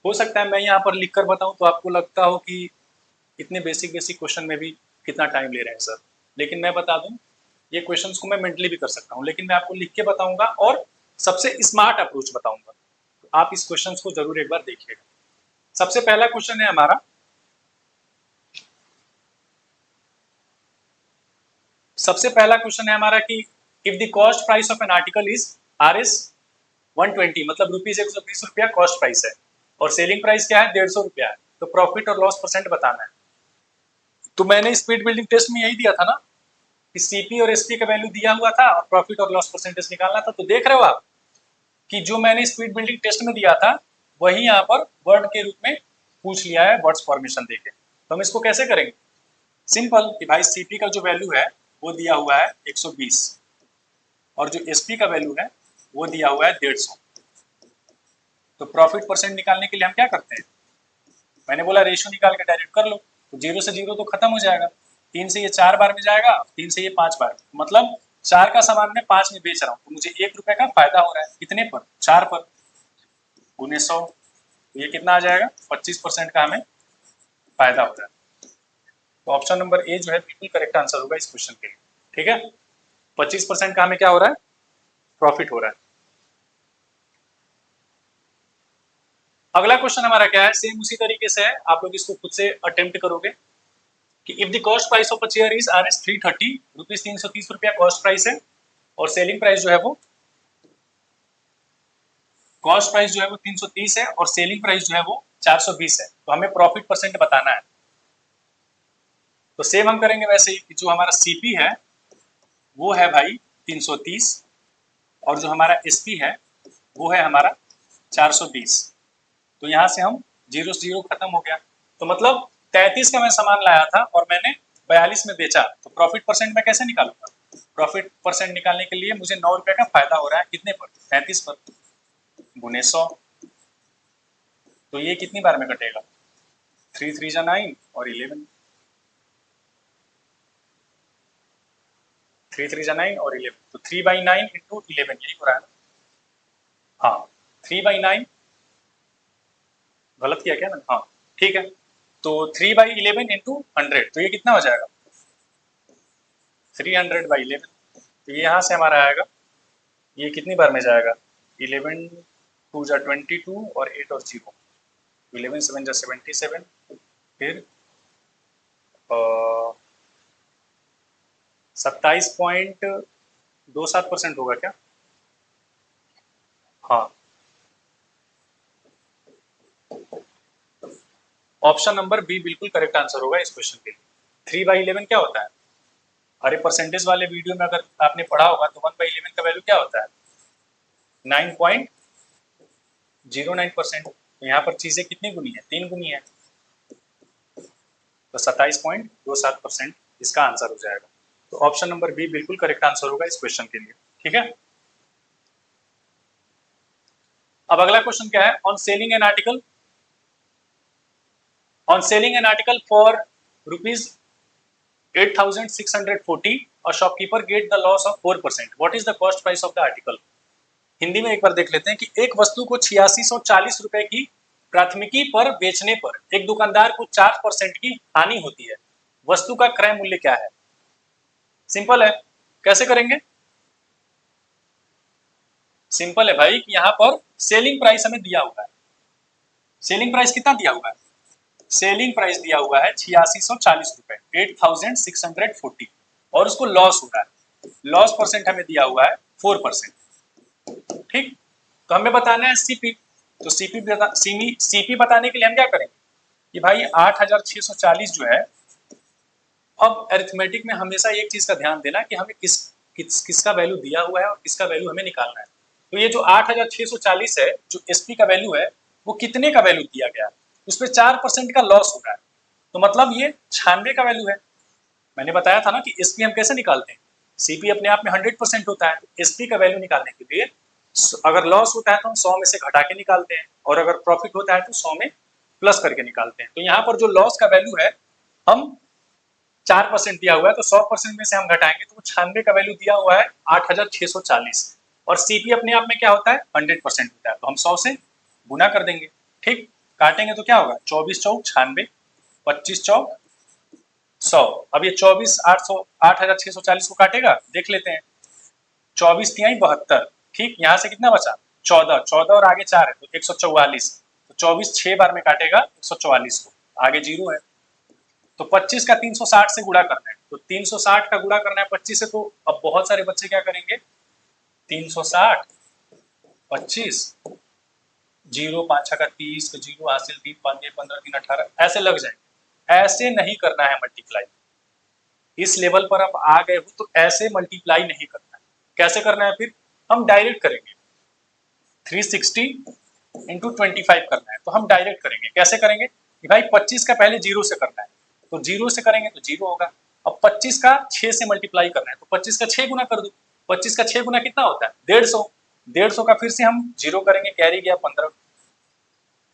हो सकता है मैं यहाँ पर लिख कर बताऊँ तो आपको लगता हो कि इतने बेसिक बेसिक क्वेश्चन में भी कितना टाइम ले रहे हैं सर, लेकिन मैं बता दूं ये क्वेश्चंस को मैं मेंटली भी कर सकता हूँ, लेकिन मैं आपको लिख के बताऊंगा और सबसे स्मार्ट अप्रोच बताऊंगा। तो आप इस क्वेश्चन को जरूर एक बार देखिएगा। सबसे पहला क्वेश्चन है हमारा, कि if the cost price of an article is RS 120, मतलब रुपीज 120 रुपया कॉस्ट प्राइस है और सेलिंग प्राइस क्या है 150 रुपया है, तो प्रॉफिट और लॉस परसेंट बताना है। तो मैंने स्पीड बिल्डिंग टेस्ट में यही दिया था ना कि सीपी और एसपी का वैल्यू दिया हुआ था और प्रॉफिट और लॉस परसेंटेज निकालना था। तो देख रहे हो आप कि जो मैंने स्पीड बिल्डिंग टेस्ट में दिया था वही यहाँ पर वर्ड के रूप में पूछ लिया है, वर्ड्स फॉर्मेशन देके। तो हम इसको कैसे करेंगे, सिंपल कि भाई सीपी का जो वैल्यू है वो दिया हुआ है 120 और जो एसपी का वैल्यू है वो दिया हुआ है 150। तो प्रॉफिट परसेंट निकालने के लिए हम क्या करते हैं, मैंने बोला रेशियो निकाल के डायरेक्ट कर लो। तो 0 से 0 तो खत्म हो जाएगा, 3 से ये 4 बार में जाएगा, 3 से ये 5 बार, मतलब 4 का सामान मैं 5 में बेच रहा हूँ, तो मुझे 1 रुपए का फायदा हो रहा है। कितने पर, 4 पर, गुने 100, तो ये कितना आ जाएगा, 25% का हमें फायदा हो रहा है। तो ऑप्शन नंबर ए जो है बिल्कुल करेक्ट आंसर होगा इस क्वेश्चन के लिए। ठीक है, 25% का हमें क्या हो रहा है, प्रॉफिट हो रहा है। अगला क्वेश्चन हमारा क्या है, सेम उसी तरीके से है, आप लोग इसको खुद से अटेम्प्ट करोगे कि if the cost price of a chair is RS 330, rupees 330 रुपया कॉस्ट प्राइस है और सेलिंग प्राइस जो है वो, कॉस्ट प्राइस जो है वो 330 है और सेलिंग प्राइस जो है वो 420 है, तो हमें प्रॉफिट परसेंट बताना है। तो सेम हम करेंगे वैसे ही, जो हमारा सीपी है वो है भाई 330 और जो हमारा एसपी है वो है हमारा 420। तो यहाँ से हम 0 से 0 खत्म हो गया, तो मतलब 33 का मैं सामान लाया था और मैंने 42 में बेचा, तो प्रॉफिट परसेंट मैं कैसे निकालूंगा, प्रॉफिट परसेंट निकालने के लिए मुझे 9 रुपए का फायदा हो रहा है, कितने पर, 33 पर, गुने 100। तो ये कितनी बार में कटेगा, 3 3 जा 9 और 11, 3 3 जा 9 और 11, तो 3/9 इंटू 11 यही हो रहा है ना, हाँ 3/9, गलत किया क्या ना, हाँ ठीक है, तो 3/11 इंटू 100, तो ये कितना हो जाएगा, 300/11। तो ये यहाँ से हमारा आएगा, ये कितनी बार में जाएगा, 11 2 जा 22 और 8 और 0, 11 7 जा 77, फिर 27.27% होगा क्या, हाँ ऑप्शन नंबर बी बिल्कुल करेक्ट आंसर होगा इस क्वेश्चन के लिए। 3/11 क्या होता है, अरे परसेंटेज वाले वीडियो में अगर आपने पढ़ा होगा तो 1/11 का वैल्यू क्या होता है, 9.09%। तो यहाँ पर चीजें कितनी गुनी है, 3 गुनी है, तो 27.27% इसका आंसर हो जाएगा। तो ऑप्शन नंबर बी बिल्कुल करेक्ट आंसर होगा इस क्वेश्चन के लिए। ठीक है, अब अगला क्वेश्चन क्या है, on selling an article, on selling an article for rupees 8,640, a shopkeeper get the loss of 4%. What is the cost price of the article? Hindi में एक बार देख लेते हैं कि एक वस्तु को 8640 रुपए की प्राथमिकी पर बेचने पर एक दुकानदार को 4% की हानि होती है, वस्तु का क्रय मूल्य क्या है। सिंपल है, कैसे करेंगे, सिंपल है भाई कि यहाँ पर सेलिंग प्राइस हमें दिया हुआ है, सेलिंग प्राइस कितना दिया हुआ है, सेलिंग प्राइस दिया हुआ है 8640 रुपए, 8640, और उसको लॉस हो रहा है, लॉस परसेंट हमें दिया हुआ है 4%। ठीक, तो हमें बताना है सीपी, तो सीपी बताने के लिए हम क्या करेंगे कि भाई 8640 जो है, अब अरिथमेटिक में हमेशा एक चीज का ध्यान देना कि हमें किसका वैल्यू दिया हुआ है और किसका वैल्यू हमें निकालना है। तो ये जो 8640 है, जो एसपी का वैल्यू है, वो कितने का वैल्यू दिया गया है, उस पर 4% का लॉस हो रहा है, तो मतलब ये 96 का वैल्यू है। मैंने बताया था ना कि एसपी हम कैसे निकालते हैं, सीपी अपने आप में 100% होता है, तो एसपी का वैल्यू निकालने के लिए अगर लॉस होता है तो हम 100 में से घटा के निकालते हैं, और अगर प्रॉफिट होता है तो 100 में प्लस करके निकालते हैं। तो यहाँ पर जो लॉस का वैल्यू है, हम 4% दिया हुआ है, तो 100% में से हम घटाएंगे तो 96 का वैल्यू दिया हुआ है 8640, और सीपी अपने आप में क्या होता है 100% होता है, तो हम 100 से गुना कर देंगे। ठीक, काटेंगे तो क्या होगा 24 चौक 96, 25 चौक 100। अब ये 24 8640 को काटेगा, देख लेते हैं। 24 तिहाई 72, ठीक, यहाँ से कितना बचा 14, 14 और आगे 4 है तो 144, तो 24 6 बार में काटेगा 144 को, आगे 0 है। तो 25 का 360 से गुणा करना है, तो 360 का गुणा करना है 25 से, तो अब बहुत सारे बच्चे क्या करेंगे 360 25 0 5 का 30 तो 0 हासिल 3 5 15 3 18 ऐसे लग जाएंगे। ऐसे नहीं करना है मल्टीप्लाई। इस लेवल पर आप आ गए हो तो ऐसे मल्टीप्लाई नहीं करना है। कैसे करना है फिर, हम डायरेक्ट करेंगे। 360 इंटू 25 करना है, तो हम डायरेक्ट करेंगे। कैसे करेंगे कि भाई 25 का पहले 0 से करना है, तो 0 से करेंगे तो 0 होगा। अब 25 का 6 से मल्टीप्लाई करना है, तो 25 का 6 गुना कर दो। 25 का 6 गुना कितना होता है 150, 150 का फिर से हम 0 करेंगे, कैरी गया 15।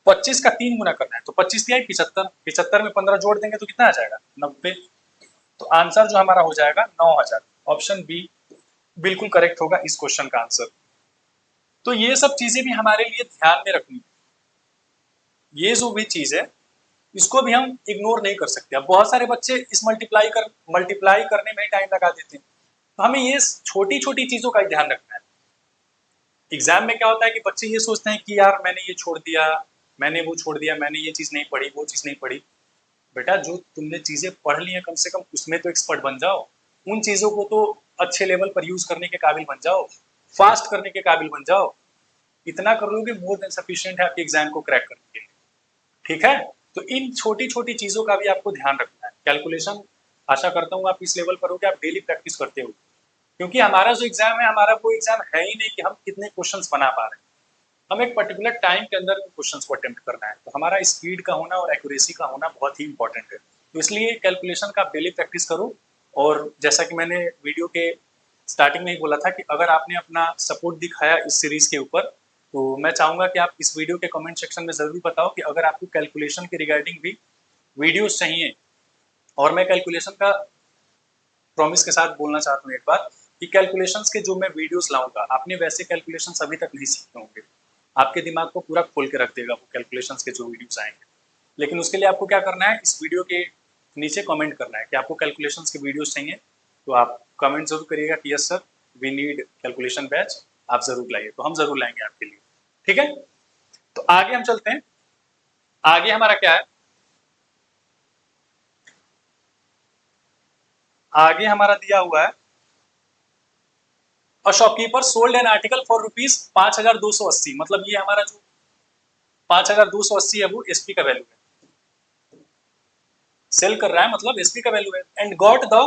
25 का 3 गुना करना है, तो 25 दिया 75, 75 में 15 जोड़ देंगे तो कितना आ जाएगा 90। तो आंसर जो हमारा हो जाएगा 9000। ऑप्शन बी बिल्कुल करेक्ट होगा इस क्वेश्चन का आंसर। तो ये सब चीजें भी हमारे लिए ध्यान में रखनी है। ये जो भी चीज है इसको भी हम इग्नोर नहीं कर सकते। अब बहुत सारे बच्चे इस मल्टीप्लाई करने में टाइम लगा देते हैं, तो हमें ये छोटी छोटी चीजों का ध्यान रखना है। एग्जाम में क्या होता है कि बच्चे ये सोचते हैं कि यार मैंने ये छोड़ दिया, मैंने वो छोड़ दिया, मैंने ये चीज नहीं पढ़ी, वो चीज नहीं पढ़ी। बेटा जो तुमने चीजें पढ़ ली हैं कम से कम उसमें तो एक्सपर्ट बन जाओ। उन चीजों को तो अच्छे लेवल पर यूज करने के काबिल बन जाओ, फास्ट करने के काबिल बन जाओ। इतना कर लोगे मोर देन सफिशिएंट है आपके एग्जाम को क्रैक करने के लिए। ठीक है, तो इन छोटी छोटी चीजों का भी आपको ध्यान रखना है। कैलकुलेशन आशा करता हूँ आप इस लेवल पर हो कि आप डेली प्रैक्टिस करते हो, क्योंकि हमारा जो एग्जाम है हमारा वो एग्जाम है ही नहीं कि हम कितने क्वेश्चंस बना पा रहे हैं। हम एक पर्टिकुलर टाइम के अंदर क्वेश्चंस को अटेम्प्ट करना है, तो हमारा स्पीड का होना और एक्यूरेसी का होना बहुत ही इंपॉर्टेंट है। तो इसलिए कैलकुलेशन का आप डेली प्रैक्टिस करो। और जैसा कि मैंने वीडियो के स्टार्टिंग में ही बोला था कि अगर आपने अपना सपोर्ट दिखाया इस सीरीज के ऊपर, तो मैं चाहूँगा कि आप इस वीडियो के कमेंट सेक्शन में ज़रूर बताओ कि अगर आपको कैलकुलेशन के रिगार्डिंग भी वीडियोस चाहिए। और मैं कैलकुलेशन का प्रॉमिस के साथ बोलना चाहता हूँ एक बात कि कैलकुलेशंस के जो मैं वीडियोस लाऊंगा, आपने वैसे कैलकुलेशंस अभी तक नहीं सीखे होंगे। आपके दिमाग को पूरा खोल के रख देगा वो कैलकुलेशंस के जो वीडियोस आएंगे। लेकिन उसके लिए आपको क्या करना है, इस वीडियो के नीचे कमेंट करना है कि आपको कैलकुलेशंस के वीडियोस चाहिए। तो आप कमेंट जरूर करिएगा कि yes sir we need calculation batch, आप जरूर लाइए, तो हम जरूर लाएंगे आपके लिए। ठीक है, तो आगे हम चलते हैं। आगे हमारा क्या है, आगे हमारा दिया हुआ है a shopkeeper sold N article for ₹5280। मतलब ये हमारा जो 5280 है वो एसपी का वैल्यू है, सेल कर रहा है मतलब एसपी का वैल्यू है। And got the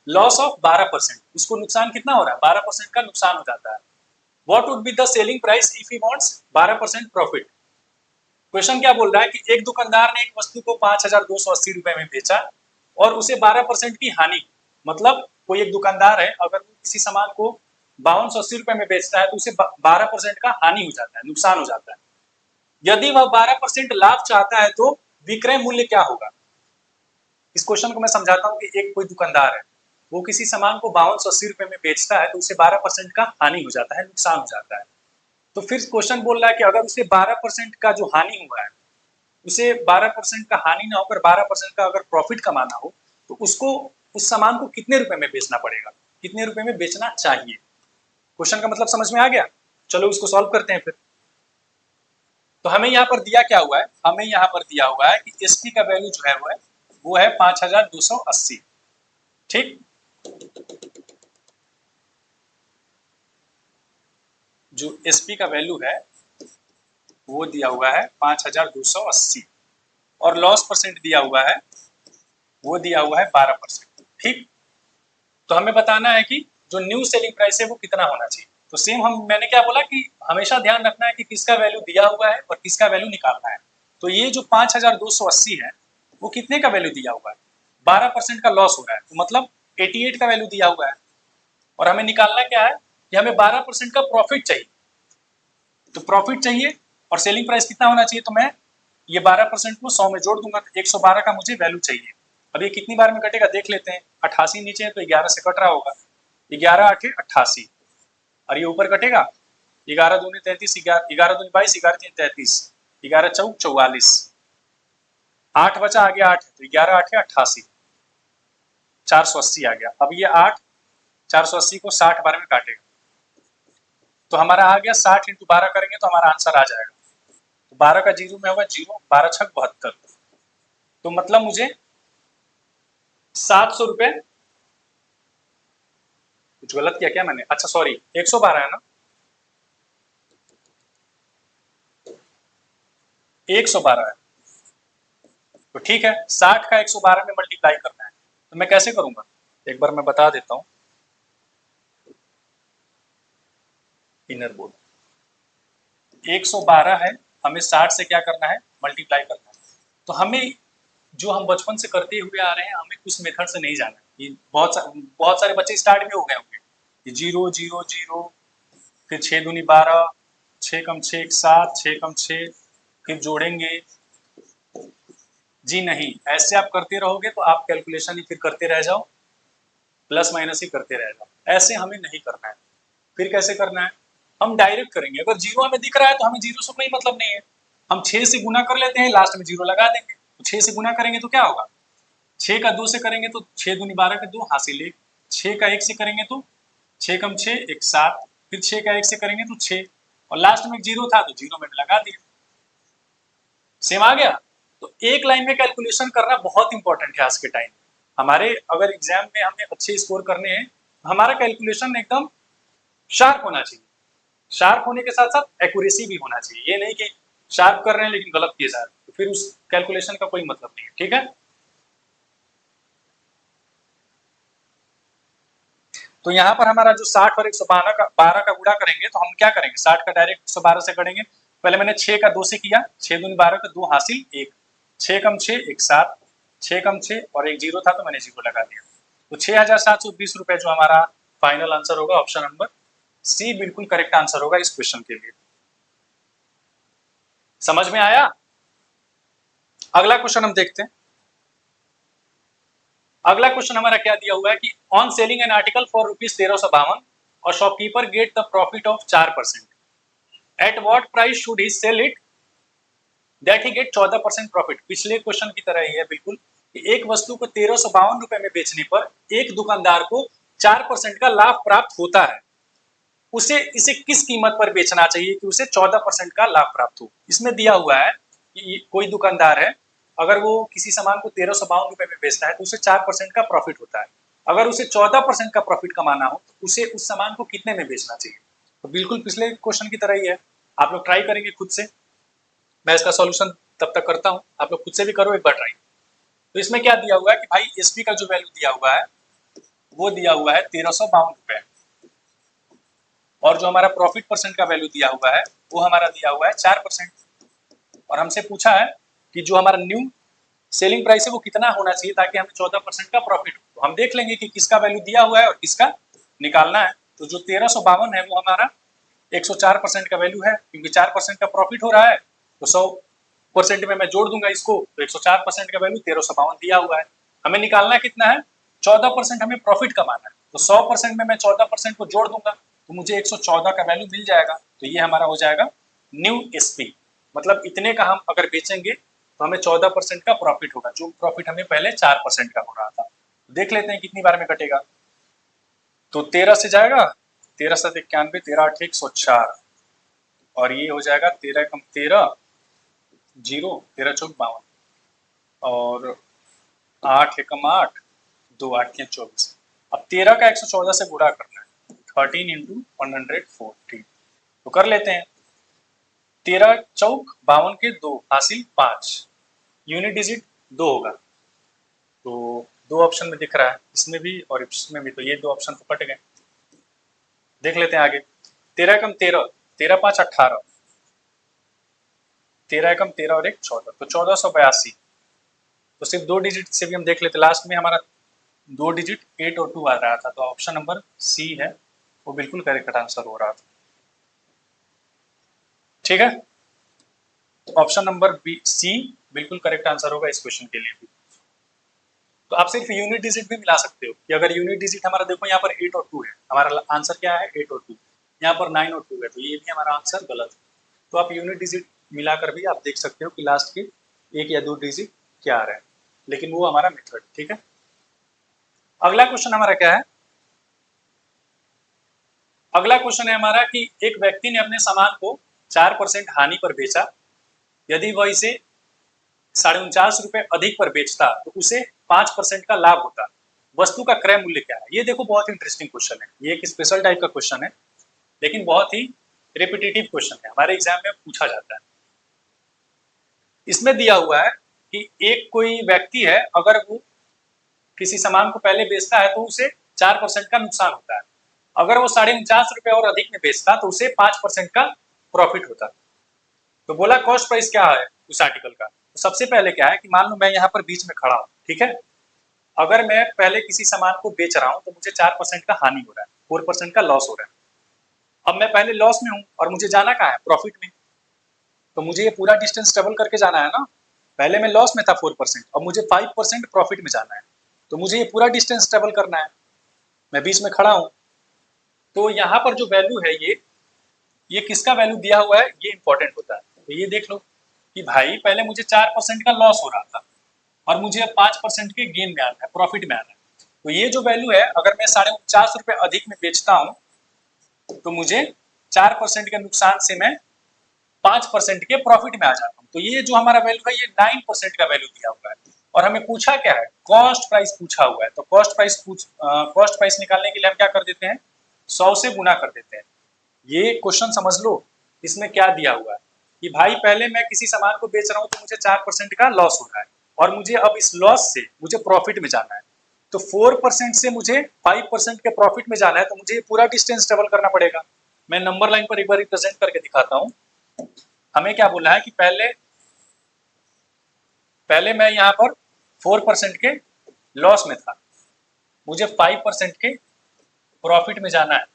loss of 12%, उसको नुकसान कितना हो रहा है 12% का नुकसान हो जाता है। What would be the selling price if he wants 12% profit. Question क्या बोल रहा है कि एक दुकानदार ने एक वस्तु को 5280 रुपए में बेचा और उसे 12% की हानि। मतलब कोई एक दुकानदार है, अगर वो किसी सामान को 5280 रुपए में बेचता है तो उसे 12% का हानि हो जाता है, नुकसान हो जाता है। यदि वह 12% लाभ चाहता है तो विक्रय मूल्य क्या होगा। इस क्वेश्चन को मैं समझाता हूँ कि एक कोई दुकानदार है, वो किसी सामान को 5280 रुपए में बेचता है तो उसे 12% का हानि हो जाता है, नुकसान हो जाता है। तो फिर क्वेश्चन बोल रहा है कि अगर उसे 12% का जो हानि हुआ है, उसे 12% का हानि ना होकर 12% का अगर प्रॉफिट कमाना हो, तो उसको उस सामान को कितने रुपए में बेचना पड़ेगा, कितने रुपए में बेचना चाहिए। क्वेश्चन का मतलब समझ में आ गया। चलो इसको सॉल्व करते हैं फिर। तो हमें यहाँ पर दिया क्या हुआ है, हमें यहाँ पर दिया हुआ है कि एसपी का वैल्यू जो है वो है 5280। ठीक, जो एसपी का वैल्यू है वो दिया हुआ है 5280 और लॉस परसेंट दिया हुआ है वो दिया हुआ है 12%। ठीक, तो हमें बताना है कि जो न्यू सेलिंग प्राइस है वो कितना होना चाहिए। तो सेम मैंने क्या बोला कि हमेशा ध्यान रखना है कि किसका वैल्यू दिया हुआ है और किसका वैल्यू निकालना है। तो ये जो 5280 है वो कितने का वैल्यू दिया हुआ है, 12% का लॉस हो रहा है, तो मतलब 88 का वैल्यू दिया हुआ है। और हमें निकालना क्या है कि हमें 12% का प्रॉफिट चाहिए। तो प्रॉफिट चाहिए और सेलिंग प्राइस कितना होना चाहिए, तो मैं ये 12% को 100 में जोड़ दूंगा तो 112 का मुझे वैल्यू चाहिए। अब ये कितनी बार में कटेगा देख लेते हैं। 88 नीचे है तो 11 से कट रहा होगा, 11 8 88, और ये ऊपर कटेगा 11 दूनी 33, 11 दूनी 22, 11 तीन 33, 11 चौक 44, 8 बचा, आगे 8 है तो 11 8 88, 480 आ गया। अब ये 8 480 को 60 बार में काटेगा तो हमारा आ गया 60 इंटू 12 करेंगे तो हमारा आंसर आ जाएगा। तो 12 का जीरो में होगा 0, 12 छक 72, तो मतलब मुझे 700 रुपए, कुछ गलत किया क्या मैंने? अच्छा सॉरी, 112 है ना, 112 है, तो ठीक है 60 का 112 में मल्टीप्लाई करना है, तो मैं कैसे करूंगा एक बार मैं बता देता हूं। इनर बोर्ड 112 है, हमें 60 से क्या करना है, मल्टीप्लाई करना है। तो हमें जो हम बचपन से करते हुए आ रहे हैं, हमें उस मेथड से नहीं जाना है। ये बहुत सारे बच्चे स्टार्ट भी हो गए होंगे, ये 0 0 0, फिर 6 दूनी 12, 6 कम 6 7, 6 कम 6, फिर जोड़ेंगे। जी नहीं, ऐसे आप करते रहोगे तो आप कैलकुलेशन ही फिर करते रह जाओ, प्लस माइनस ही करते रह जाओ, ऐसे हमें नहीं करना है। फिर कैसे करना है, हम डायरेक्ट करेंगे। अगर जीरो हमें दिख रहा है तो हमें जीरो से कोई मतलब नहीं है, हम 6 से गुना कर लेते हैं, लास्ट में जीरो लगा देंगे। तो 6 से गुना करेंगे तो क्या होगा, 6 का 2 से करेंगे तो 6 दूनी 12 का 2 हासिल 1, 6 का 1 से करेंगे तो 6 कम 6 1 7, फिर 6 का 1 से करेंगे तो 6, और लास्ट में जीरो था तो जीरो मैंने लगा दिया, सेम आ गया। तो एक लाइन में कैलकुलेशन करना बहुत इंपॉर्टेंट है आज के टाइम। हमारे अगर एग्जाम में हमें अच्छे स्कोर करने हैं, हमारा कैलकुलेशन एकदम शार्प होना चाहिए। शार्प होने के साथ साथ एक्यूरेसी भी होना चाहिए, ये नहीं कि शार्प कर रहे हैं लेकिन गलत किए जा रहे हैं, तो फिर उस कैलकुलेशन का कोई मतलब नहीं है। ठीक है, तो यहाँ पर हमारा जो 60 और 112 का गुणा करेंगे तो हम क्या करेंगे, 60 का डायरेक्ट 112 से करेंगे। पहले मैंने 6 का 2 से किया, 6 दूनी 12 का 2 हासिल 1, 6 कम 6 1 7, 6 कम 6 और एक जीरो था तो मैंने जीरो लगा दिया। तो 6,720 रुपए जो हमारा फाइनल आंसर होगा, ऑप्शन नंबर सी बिल्कुल करेक्ट आंसर होगा इस क्वेश्चन के लिए। समझ में आया? अगला क्वेश्चन हम देखते हैं। अगला क्वेश्चन हमारा क्या दिया हुआ है कि on selling an article for ₹1352 और shopkeeper get the profit of 4%, at what price should he sell it that he get 14% profit. पिछले क्वेश्चन की तरह ही है बिल्कुल, कि एक वस्तु को 1352 रुपए में बेचने पर एक दुकानदार को 4% का लाभ प्राप्त होता है, उसे इसे किस कीमत पर बेचना चाहिए कि उसे 14% का लाभ प्राप्त हो। इसमें दिया हुआ है कि कोई दुकानदार है, अगर वो किसी सामान को 1352 रुपए में बेचता है तो उसे 4% का प्रॉफिट होता है। अगर उसे 14% का प्रॉफिट कमाना हो तो उसे उस सामान को कितने में बेचना चाहिए। तो बिल्कुल पिछले क्वेश्चन की तरह ही है, आप लोग ट्राई करेंगे खुद से, मैं इसका सॉल्यूशन तब तक करता हूँ, आप लोग खुद से भी करो एक बार ट्राई। तो इसमें क्या दिया हुआ है कि भाई एसपी का जो वैल्यू दिया हुआ है वो दिया हुआ है 1352 रुपए, और जो हमारा प्रॉफिट परसेंट का वैल्यू दिया हुआ है वो हमारा दिया हुआ है 4%। और हमसे पूछा है कि जो हमारा न्यू सेलिंग प्राइस है वो कितना होना चाहिए ताकि हमें 14% का प्रॉफिट हो। तो हम देख लेंगे कि किसका वैल्यू दिया हुआ है और किसका निकालना है। तो जो 1352 है वो हमारा 104% का वैल्यू है, क्योंकि 4% का प्रॉफिट हो रहा है तो 100% में मैं जोड़ दूंगा इसको, तो 104% का वैल्यू 1352 दिया हुआ है। हमें निकालना कितना है, 14% हमें प्रॉफिट कमाना है, तो 100% में मैं 14% को जोड़ दूंगा तो मुझे 114 का वैल्यू मिल जाएगा। तो ये हमारा हो जाएगा न्यू एसपी, मतलब इतने का हम अगर बेचेंगे तो हमें 14% का प्रॉफिट होगा, जो प्रॉफिट हमें पहले 4% का हो रहा था। देख लेते हैं कितनी बार में कटेगा। तो 13 से जाएगा, 13 7 91, 13 8 104, और ये हो जाएगा 13 कम 13 जीरो, 13 चौक 52, और 8 एकम 8, 2 8 के 24। अब 13 का 114 से गुणा करना है, 13 इंटू 140, तो कर लेते हैं। 13 चौक 52 के 2 हासिल 5, यूनिट डिजिट 2 होगा, तो दो ऑप्शन में दिख रहा है, इसमें भी और इसमें भी, तो ये दो ऑप्शन तो कट गए। देख लेते हैं आगे। 13 कम 13, 13 5 18, 13 कम 13 और 1 14, तो 1482। तो सिर्फ दो डिजिट से भी हम देख लेते, लास्ट में हमारा दो डिजिट 8 और 2 आ रहा था, तो ऑप्शन नंबर सी है वो बिल्कुल करेक्ट आंसर हो रहा था। ठीक है, तो ऑप्शन नंबर बी सी बिल्कुल करेक्ट आंसर होगा इस क्वेश्चन के लिए भी। तो आप सिर्फ यूनिट डिजिट भी मिला सकते हो कि अगर यूनिट डिजिट हमारा देखो यहाँ पर 8 और 2 है, हमारा आंसर क्या है 8 और 2, यहाँ पर 9 और 2 है, तो ये भी हमारा आंसर गलत है। तो आप यूनिट डिजिट मिलाकर भी आप देख सकते हो कि लास्ट के एक या दो डिजिट क्या आ रहे हैं, लेकिन वो हमारा मेथड। ठीक है, अगला क्वेश्चन हमारा क्या है, अगला क्वेश्चन है हमारा कि एक व्यक्ति ने अपने सामान को 4% हानि पर बेचा, यदि वह इसे 49.5 रुपए अधिक पर बेचता तो उसे 5% का लाभ होता, वस्तु का क्रय मूल्य क्या है। ये देखो बहुत इंटरेस्टिंग क्वेश्चन है, ये एक स्पेशल टाइप का क्वेश्चन है, लेकिन बहुत ही रिपीटेटिव क्वेश्चन है, हमारे एग्जाम में पूछा जाता है। इसमें दिया हुआ है कि एक कोई व्यक्ति है, अगर वो किसी सामान को पहले बेचता है तो उसे 4% का नुकसान होता है, अगर वो 49.5 रुपए और अधिक में बेचता तो उसे 5% का प्रॉफिट होता। तो बोला कॉस्ट प्राइस क्या है उस आर्टिकल का। तो सबसे पहले क्या है कि मान लो मैं यहाँ पर बीच में खड़ा हूँ, ठीक है, अगर मैं पहले किसी सामान को बेच रहा हूँ तो मुझे 4% का हानि हो रहा है, 4% का लॉस हो रहा है। अब मैं पहले लॉस में हूँ और मुझे जाना कहाँ है, प्रॉफिट में, तो मुझे ये पूरा डिस्टेंस ट्रेवल करके जाना है ना। पहले मैं लॉस में था 4%, अब मुझे 5% प्रॉफिट में जाना है, तो मुझे ये पूरा डिस्टेंस ट्रेवल करना है, मैं बीच में खड़ा हूँ। तो यहाँ पर जो वैल्यू है ये किसका वैल्यू दिया हुआ है, ये इंपॉर्टेंट होता है। तो ये देख लो कि भाई पहले मुझे 4% का लॉस हो रहा था और मुझे अब 5% के गेन में आना है, प्रॉफिट में आना है। तो ये जो वैल्यू है, अगर मैं 49.5 रुपए अधिक में बेचता हूँ तो मुझे 4% के नुकसान से मैं 5% के प्रॉफिट में आ जाता हूँ। तो ये जो हमारा वैल्यू है ये 9% का वैल्यू दिया हुआ है, और हमें पूछा क्या है, कॉस्ट प्राइस पूछा हुआ है। तो कॉस्ट प्राइस निकालने के लिए हम क्या कर देते हैं, 100 से गुना कर देते हैं। ये क्वेश्चन समझ लो, इसमें क्या दिया हुआ है कि भाई पहले मैं किसी सामान को बेच रहा हूँ तो मुझे 4% का लॉस हो रहा है, और मुझे अब इस लॉस से मुझे प्रॉफिट में जाना है। तो 4% से मुझे 5% के प्रॉफिट में जाना है, तो मुझे पूरा डिस्टेंस ट्रेवल करना पड़ेगा। मैं नंबर लाइन पर एक बार रिप्रेजेंट करके दिखाता हूँ। हमें क्या बोला है कि पहले पहले मैं यहाँ पर 4% के लॉस में था, मुझे 5% के प्रॉफिट में जाना है,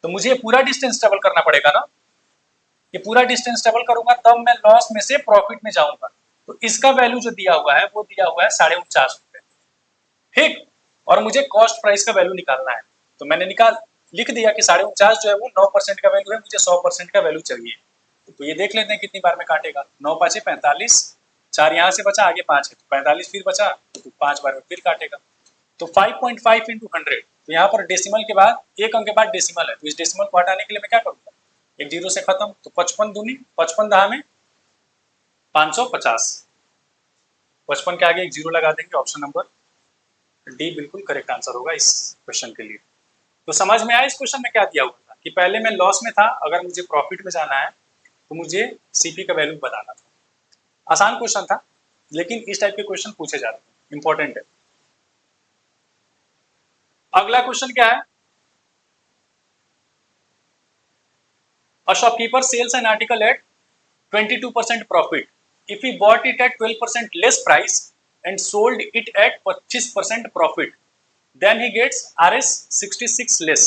तो मुझे पूरा डिस्टेंस ट्रेवल करना पड़ेगा ना। ये पूरा डिस्टेंस ट्रेवल करूंगा तब मैं लॉस में से प्रॉफिट में जाऊंगा। तो इसका वैल्यू जो दिया हुआ है वो दिया हुआ है 49.5 रुपए, ठीक। और मुझे कॉस्ट प्राइस का वैल्यू निकालना है, तो मैंने लिख दिया कि 49.5 जो है वो 9% का वैल्यू है, मुझे 100% का वैल्यू चाहिए। तो ये देख लेते हैं कितनी बार में काटेगा, 9 5 45, 4 यहाँ से बचा, आगे 5 है तो 45 फिर बचा, तो 5 बार में फिर काटेगा। तो 5.5 इंटू 100, तो यहाँ पर डेसिमल के बाद एक अंक के बाद डेसिमल है, तो इस डेसिमल को हटाने के लिए मैं क्या करूँगा, एक जीरो से खत्म, तो 55 दूनी 55 दहा में 550, 55 के आगे एक जीरो लगा देंगे, ऑप्शन नंबर डी बिल्कुल करेक्ट आंसर होगा इस क्वेश्चन के लिए। तो समझ में आया इस क्वेश्चन में क्या दिया हुआ था कि पहले मैं लॉस में था, अगर मुझे प्रॉफिट में जाना है तो मुझे सीपी का वैल्यू बताना था। आसान क्वेश्चन था, लेकिन इस टाइप के क्वेश्चन पूछे जाते हैं, इंपॉर्टेंट है। अगला क्वेश्चन क्या है, a shopkeeper sells an article at 22% profit if he bought it at 12% less price and sold it at 25% profit, then he gets rs 66 less.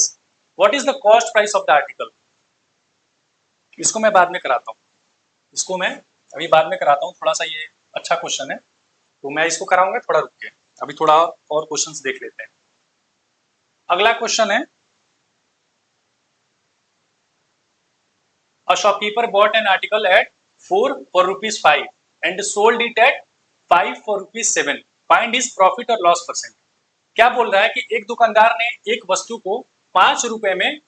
What is the cost price of the article? इसको मैं बाद में कराता हूँ, इसको मैं अभी बाद में कराता हूँ, थोड़ा सा ये अच्छा क्वेश्चन है तो मैं इसको कराऊंगा, थोड़ा रुक के, अभी थोड़ा और क्वेश्चंस देख लेते हैं। अगला क्वेश्चन है, a shopkeeper bought an article at 4 for rupees 5 and sold it at 5 for rupees 7. Find his profit or loss percent. क्या बोल रहा है कि एक दुकानदार ने एक वस्तु को 5 रुपए में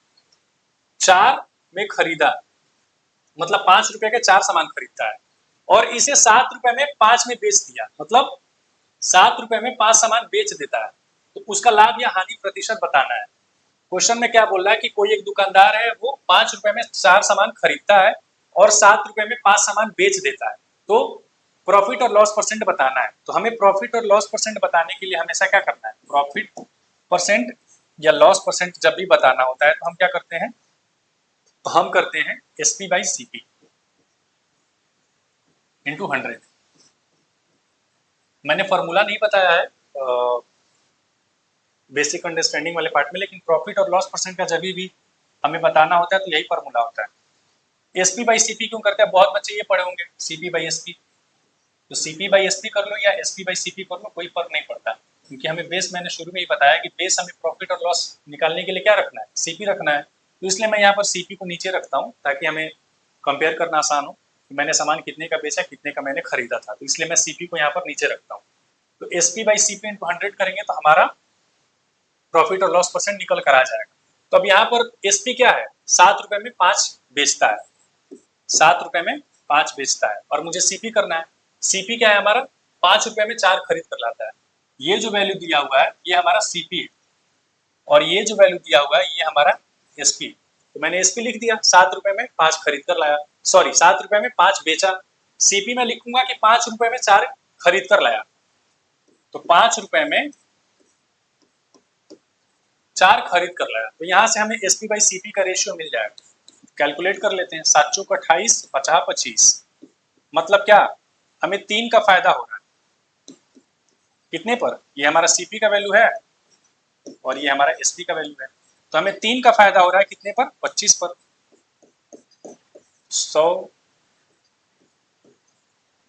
4 में खरीदा, मतलब 5 रुपए के 4 सामान खरीदता है, और इसे 7 रुपए में 5 में बेच दिया, मतलब 7 रुपए में 5 सामान बेच देता है, तो उसका लाभ या हानि प्रतिशत बताना है। क्वेश्चन में क्या बोल रहा है कि कोई एक दुकानदार है, वो 5 रुपए में 4 सामान खरीदता है और 7 रुपए में 5 सामान बेच देता है, तो प्रॉफिट और लॉस परसेंट बताना है। तो हमें प्रॉफिट और लॉस परसेंट बताने के लिए हमेशा क्या करना है, प्रॉफिट परसेंट या लॉस परसेंट जब भी बताना होता है तो हम क्या करते हैं, तो हम करते हैं एसपी बाई सीपी इंटू 100। मैंने फॉर्मूला नहीं बताया है बेसिक अंडरस्टैंडिंग वाले पार्ट में, लेकिन प्रॉफिट और लॉस परसेंट का जब भी हमें बताना होता है तो यही फॉर्मूला होता है। एसपी बाई सीपी क्यों करते हैं, बहुत बच्चे ये पढ़े होंगे, सीपी बाई एसपी। तो सीपी बाई एसपी कर लो या एसपी बाई सीपी कर लो, कोई फर्क नहीं पड़ता, क्योंकि हमें बेस, मैंने शुरू में ही बताया कि बेस हमें प्रॉफिट और लॉस निकालने के लिए क्या रखना है, सीपी रखना है। तो इसलिए मैं यहाँ पर सीपी को नीचे रखता हूँ ताकि हमें कंपेयर करना आसान हो कि मैंने सामान कितने का बेचा, कितने का मैंने खरीदा था, तो इसलिए मैं सीपी को यहाँ पर नीचे रखता हूँ। तो एसपी बाई सीपी इंटू 100 करेंगे तो हमारा प्रॉफिट और लॉस परसेंट निकल कर आ जाएगा। तो अब यहाँ पर एसपी क्या है, 7 रुपए में 5 बेचता है, 7 रुपए में 5 बेचता है, और मुझे सीपी करना है। सीपी क्या है हमारा, 5 रुपए में 4 खरीद कर लाता है। ये जो वैल्यू दिया हुआ है ये हमारा सीपी है, और ये जो वैल्यू दिया हुआ है ये हमारा एसपी। तो मैंने एसपी लिख दिया, 7 रुपए में 5 खरीद कर लाया, सॉरी 7 रुपए में 5 बेचा। सीपी में लिखूंगा कि 5 रुपए में 4 खरीद कर लाया, तो 5 रुपए में 4 खरीद कर लाया। तो यहाँ से हमें एसपी बाई सीपी का रेशियो मिल जाएगा। कैलकुलेट कर लेते हैं, 7 चौक 28, 50 25, मतलब क्या, हमें 3 का फायदा हो रहा है। कितने पर, ये हमारा सीपी का वैल्यू है और ये हमारा एसपी का वैल्यू है, तो हमें 3 का फायदा हो रहा है कितने पर, 25 पर। 100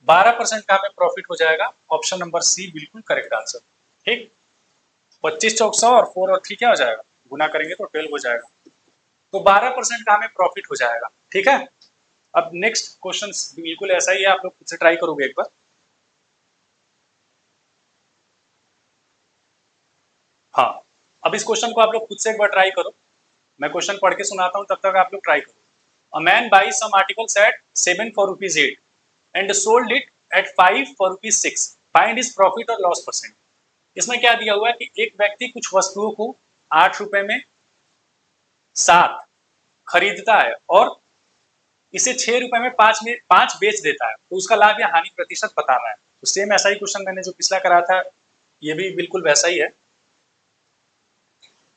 12% का हमें प्रॉफिट हो जाएगा। ऑप्शन नंबर सी बिल्कुल करेक्ट आंसर। ठीक, 25 चौक 100 और 4 और 3 क्या हो जाएगा, गुना करेंगे तो 12 हो जाएगा। तो 12% का हमें प्रॉफिट हो जाएगा। ठीक है, अब नेक्स्ट क्वेश्चन बिल्कुल ऐसा ही है, आप लोग खुद से ट्राई करोगे एक बार। हाँ, अब इस क्वेश्चन को आप लोग खुद से एक बार ट्राई करो, मैं क्वेश्चन पढ़ के सुनाता हूँ, तब तक आप लोग ट्राई करो। A man buy some articles at 7 for rupees 8 and sold it at 5 for rupees 6, find his profit और लॉस परसेंट। इसमें क्या दिया हुआ है कि एक व्यक्ति कुछ वस्तुओं को 8 रुपए में 7 खरीदता है और इसे 6 रुपए में 5 बेच देता है, तो उसका लाभ या हानि प्रतिशत बताना है। तो सेम ऐसा ही क्वेश्चन मैंने जो पिछला करा था, ये भी बिल्कुल वैसा ही है।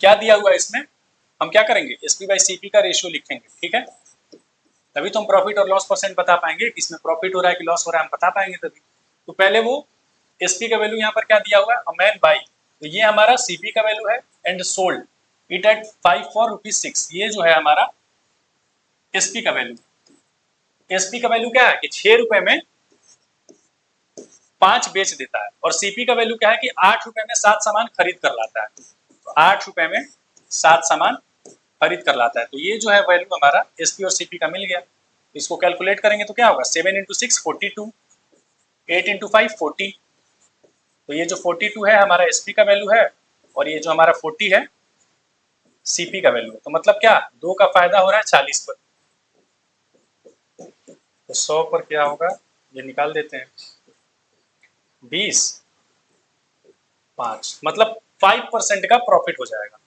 क्या दिया हुआ है इसमें, हम क्या करेंगे, एसपी बाई सीपी का रेशियो लिखेंगे। ठीक है, तभी तो हम प्रॉफिट और लॉस परसेंट बता पाएंगे कि इसमें प्रॉफिट हो रहा है कि लॉस हो रहा है, हम बता पाएंगे तभी। तो पहले वो एसपी का वैल्यू यहाँ पर क्या दिया हुआ है, अ मैन बाई, तो ये हमारा सीपी का वैल्यू है, and sold it at 5 for rupees 6, ये जो है हमारा एसपी का वैल्यू। एसपी का वैल्यू क्या है कि 6 रुपए में 5 बेच देता है, और सीपी का वैल्यू क्या है कि 8 रुपए में 7 सामान खरीद कर लाता है। तो 8 रुपए में 7 सामान खरीद कर लाता है, तो ये जो है वैल्यू हमारा एसपी और सीपी का मिल गया। इसको कैलकुलेट करेंगे तो क्या होगा, 7 इंटू 6 42, 8 इंटू 5 40, तो ये जो 42 है हमारा एसपी का वैल्यू है, और ये जो हमारा 40 है सीपी का वैल्यू है। तो मतलब क्या, 2 का फायदा हो रहा है 40 पर, तो 100 पर क्या होगा, ये निकाल देते हैं, 20 5, मतलब 5% का प्रॉफिट हो जाएगा,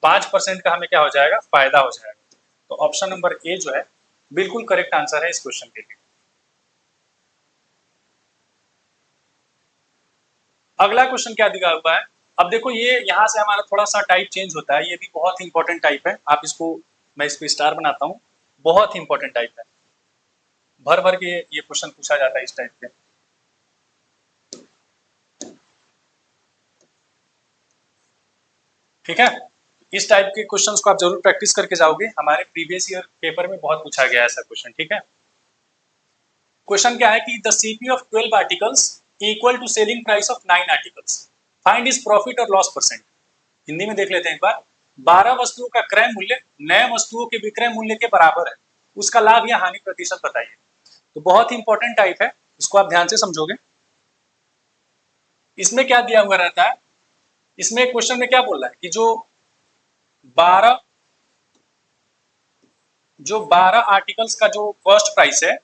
5% का हमें क्या हो जाएगा, फायदा हो जाएगा। तो ऑप्शन नंबर ए जो है बिल्कुल करेक्ट आंसर है इस क्वेश्चन के लिए। अगला क्वेश्चन क्या दिया हुआ है, अब देखो ये यहाँ से हमारा थोड़ा सा टाइप चेंज होता है, ये भी बहुत इंपॉर्टेंट टाइप है, आप इसको, मैं इसको स्टार बनाता हूँ, बहुत इंपॉर्टेंट टाइप है, भर भर के ये क्वेश्चन पूछा जाता है इस टाइप के। ठीक है, इस टाइप के क्वेश्चंस को आप जरूर प्रैक्टिस करके जाओगे, हमारे प्रीवियस ईयर पेपर में बहुत पूछा गया है ऐसा क्वेश्चन। ठीक है, क्वेश्चन क्या है कि the CP of 12 articles equal to selling price of 9 articles, find is profit और लॉस परसेंट। हिंदी में देख लेते हैं एक बार। 12 वस्तुओं का क्रय मूल्य नए वस्तुओं के विक्रय मूल्य के बराबर है, उसका लाभ या हानि प्रतिशत बताइए। तो बहुत ही इंपॉर्टेंट टाइप है, इसको आप ध्यान से समझोगे। इसमें क्या दिया हुआ रहता है, इसमें क्वेश्चन में क्या बोल रहा है कि जो 12 आर्टिकल्स का जो कॉस्ट प्राइस है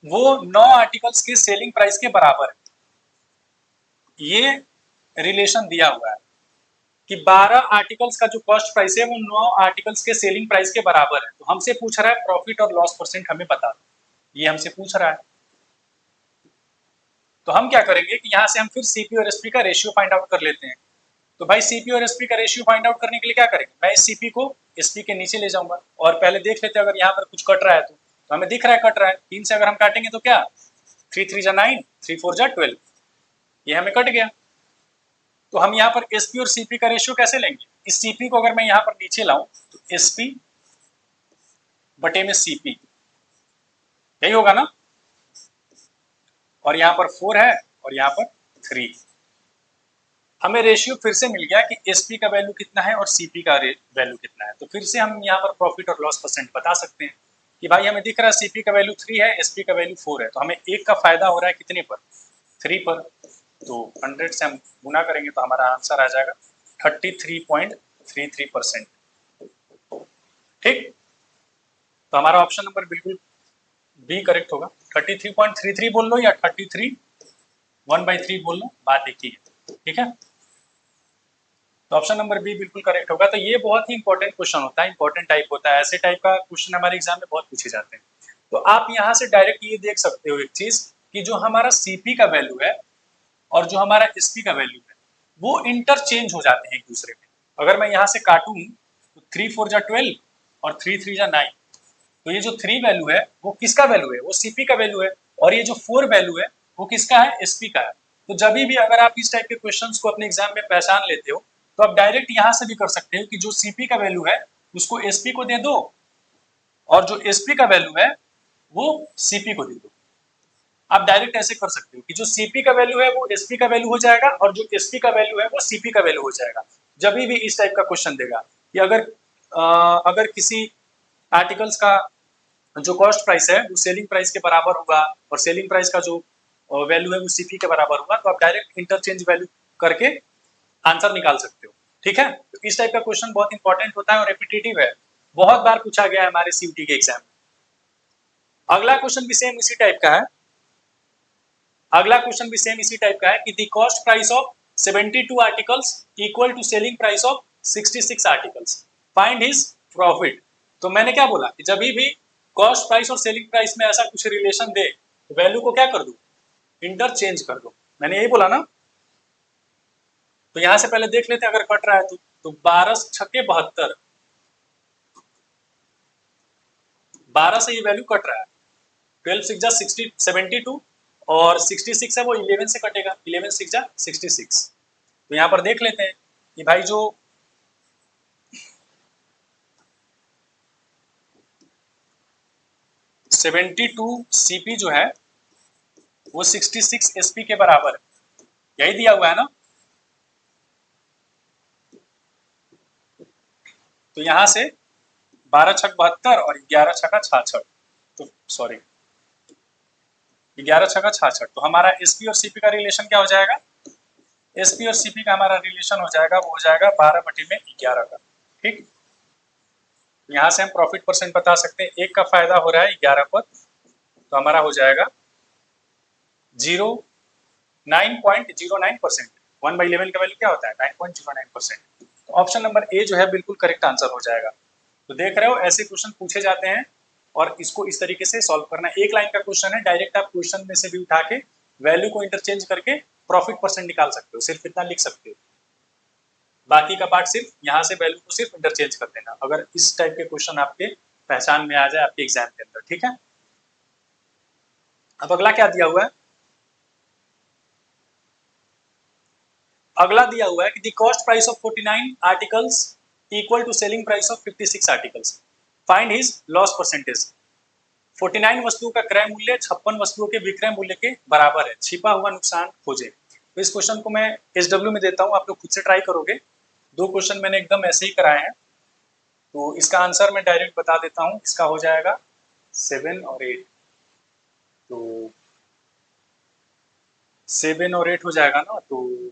वो 9 आर्टिकल्स के सेलिंग प्राइस के बराबर है। ये रिलेशन दिया हुआ है कि 12 आर्टिकल्स का जो कॉस्ट प्राइस है वो 9 आर्टिकल्स के सेलिंग प्राइस के बराबर है। तो हमसे पूछ रहा है प्रॉफिट और लॉस परसेंट हमें बता दो, ये हमसे पूछ रहा है। तो हम क्या करेंगे कि यहाँ से हम फिर सीपी और एसपी का रेशियो फाइंड आउट कर लेते हैं। तो भाई सीपी और एसपी का रेशियो फाइंड आउट करने के लिए क्या करेंगे, मैं इस सीपी को एसपी के नीचे ले जाऊंगा और पहले देख लेते हैं अगर यहाँ पर कुछ कट रहा है तो हमें दिख रहा है कट रहा है, 3 से अगर हम काटेंगे तो क्या, 3 3 जा 9, 3 4 जा 12, ये हमें कट गया। तो हम यहाँ पर एसपी और सीपी का रेशियो कैसे लेंगे, इस सीपी को अगर मैं यहाँ पर नीचे लाऊं तो एसपी बटे में सीपी, यही होगा ना, और यहाँ पर 4 है और यहाँ पर 3। हमें रेशियो फिर से मिल गया कि एसपी का वैल्यू कितना है और सीपी का वैल्यू कितना है। तो फिर से हम यहाँ पर प्रॉफिट और लॉस परसेंट बता सकते हैं कि भाई हमें दिख रहा है सीपी का वैल्यू 3 है, एसपी का वैल्यू 4 है, तो हमें एक का फायदा हो रहा है कितने पर, 3 पर। तो 100 से हम गुना करेंगे तो हमारा आंसर आ जाएगा 33.33%। ठीक, तो हमारा ऑप्शन नंबर बिल्कुल बी करेक्ट होगा। 33.33 बोल लो या 33 1/3 बोल लो, बात एक ही है। ठीक है, तो ऑप्शन नंबर बी बिल्कुल करेक्ट होगा। तो ये बहुत ही इंपॉर्टेंट क्वेश्चन होता है, इंपॉर्टेंट टाइप होता है, ऐसे टाइप का क्वेश्चन हमारे एग्जाम में बहुत पूछे जाते हैं। तो आप यहाँ से डायरेक्ट ये देख सकते हो एक चीज कि जो हमारा सीपी का वैल्यू है और जो हमारा एसपी का वैल्यू है वो इंटरचेंज हो जाते हैं एक दूसरे में। अगर मैं यहाँ से काटूं तो 3 4 जा 12 और 3 3 जा 9, तो ये जो 3 वैल्यू है वो किसका वैल्यू है, वो सीपी का वैल्यू है, और ये जो 4 वैल्यू है वो किसका है, एसपी का है। तो जब भी अगर आप इस टाइप के क्वेश्चंस को अपने एग्जाम में पहचान लेते हो तो आप डायरेक्ट यहाँ से भी कर सकते हो कि जो सीपी का वैल्यू है उसको एसपी को दे दो और जो एसपी का वैल्यू है वो सीपी को दे दो। आप डायरेक्ट ऐसे कर सकते हो कि जो सीपी का वैल्यू है वो एसपी का वैल्यू हो जाएगा और जो एसपी का वैल्यू है वो सीपी का वैल्यू हो जाएगा। जब भी इस टाइप का क्वेश्चन देगा कि अगर किसी आर्टिकल्स का जो कॉस्ट प्राइस है वो सेलिंग प्राइस के बराबर होगा और सेलिंग प्राइस का जो वैल्यू है वो सीपी के बराबर होगा, तो आप डायरेक्ट इंटरचेंज वैल्यू करके आंसर निकाल सकते हो। ठीक है, तो इस टाइप का क्वेश्चन बहुत इंपॉर्टेंट होता है और रेपिटेटिव है, बहुत बार पूछा गया है हमारे सीयूटी के एग्जाम में। अगला क्वेश्चन भी सेम इसी टाइप का है, अगला क्वेश्चन भी सेम इसी टाइप का है कि the cost price of 72 articles equal to selling price of 66 articles, find his profit. तो मैंने क्या बोला कि जब भी कॉस्ट प्राइस और सेलिंग प्राइस में ऐसा कुछ रिलेशन दे तो वैल्यू को क्या कर दो, इंटरचेंज कर दो। मैंने यही बोला ना। तो यहां से पहले देख लेते हैं अगर कट रहा है तो 12 छक्के 72, 12 से ये वैल्यू कट रहा है, 12 6 जा 60 72 और 66 है वो 11 से कटेगा, 11 6 जा 66। तो यहाँ पर देख लेते हैं कि भाई जो सेवेंटी टू सीपी जो है वो 66 एसपी के बराबर है, यही दिया हुआ है ना। तो यहाँ से 12 छक 72 और 11 छका 66, तो सॉरी 11 छका 66, तो हमारा एसपी और सीपी का रिलेशन क्या हो जाएगा, एसपी और सीपी का हमारा रिलेशन हो जाएगा वो हो जाएगा 12/11 का। ठीक, यहाँ से हम प्रॉफिट परसेंट बता सकते हैं, एक का फायदा हो रहा है 11 पर, तो हमारा हो जाएगा 09.09%। 1/11 का वैल्यू क्या होता है, 9.09%। तो ऑप्शन नंबर ए जो है बिल्कुल करेक्ट आंसर हो जाएगा। तो देख रहे हो ऐसे क्वेश्चन पूछे जाते हैं और इसको इस तरीके से सॉल्व करना। एक लाइन का क्वेश्चन है, डायरेक्ट आप क्वेश्चन में से भी उठा के वैल्यू को इंटरचेंज करके प्रॉफिट परसेंट निकाल सकते हो, सिर्फ इतना लिख सकते हो। बाकी का पार्ट सिर्फ यहाँ से वैल्यू को सिर्फ इंटरचेंज कर देना, अगर इस टाइप के क्वेश्चन आपके पहचान में आ जाए आपके एग्जाम के अंदर। ठीक है, अब अगला क्या दिया हुआ है, अगला दिया हुआ है कि the cost price of 49 articles equal to selling price of 56 articles, find his loss percentage. 49 वस्तुओं का क्रय मूल्य 56 वस्तुओं के विक्रय मूल्य के बराबर है, छिपा हुआ नुकसान खोजे। तो इस क्वेश्चन को मैं SW में देता हूं, आप लोग खुद से ट्राई करोगे। दो क्वेश्चन मैंने एकदम ऐसे ही कराए हैं, तो इसका आंसर मैं डायरेक्ट बता देता हूं, इसका हो जाएगा 7 और 8। तो 7 और 8 हो जाएगा ना, तो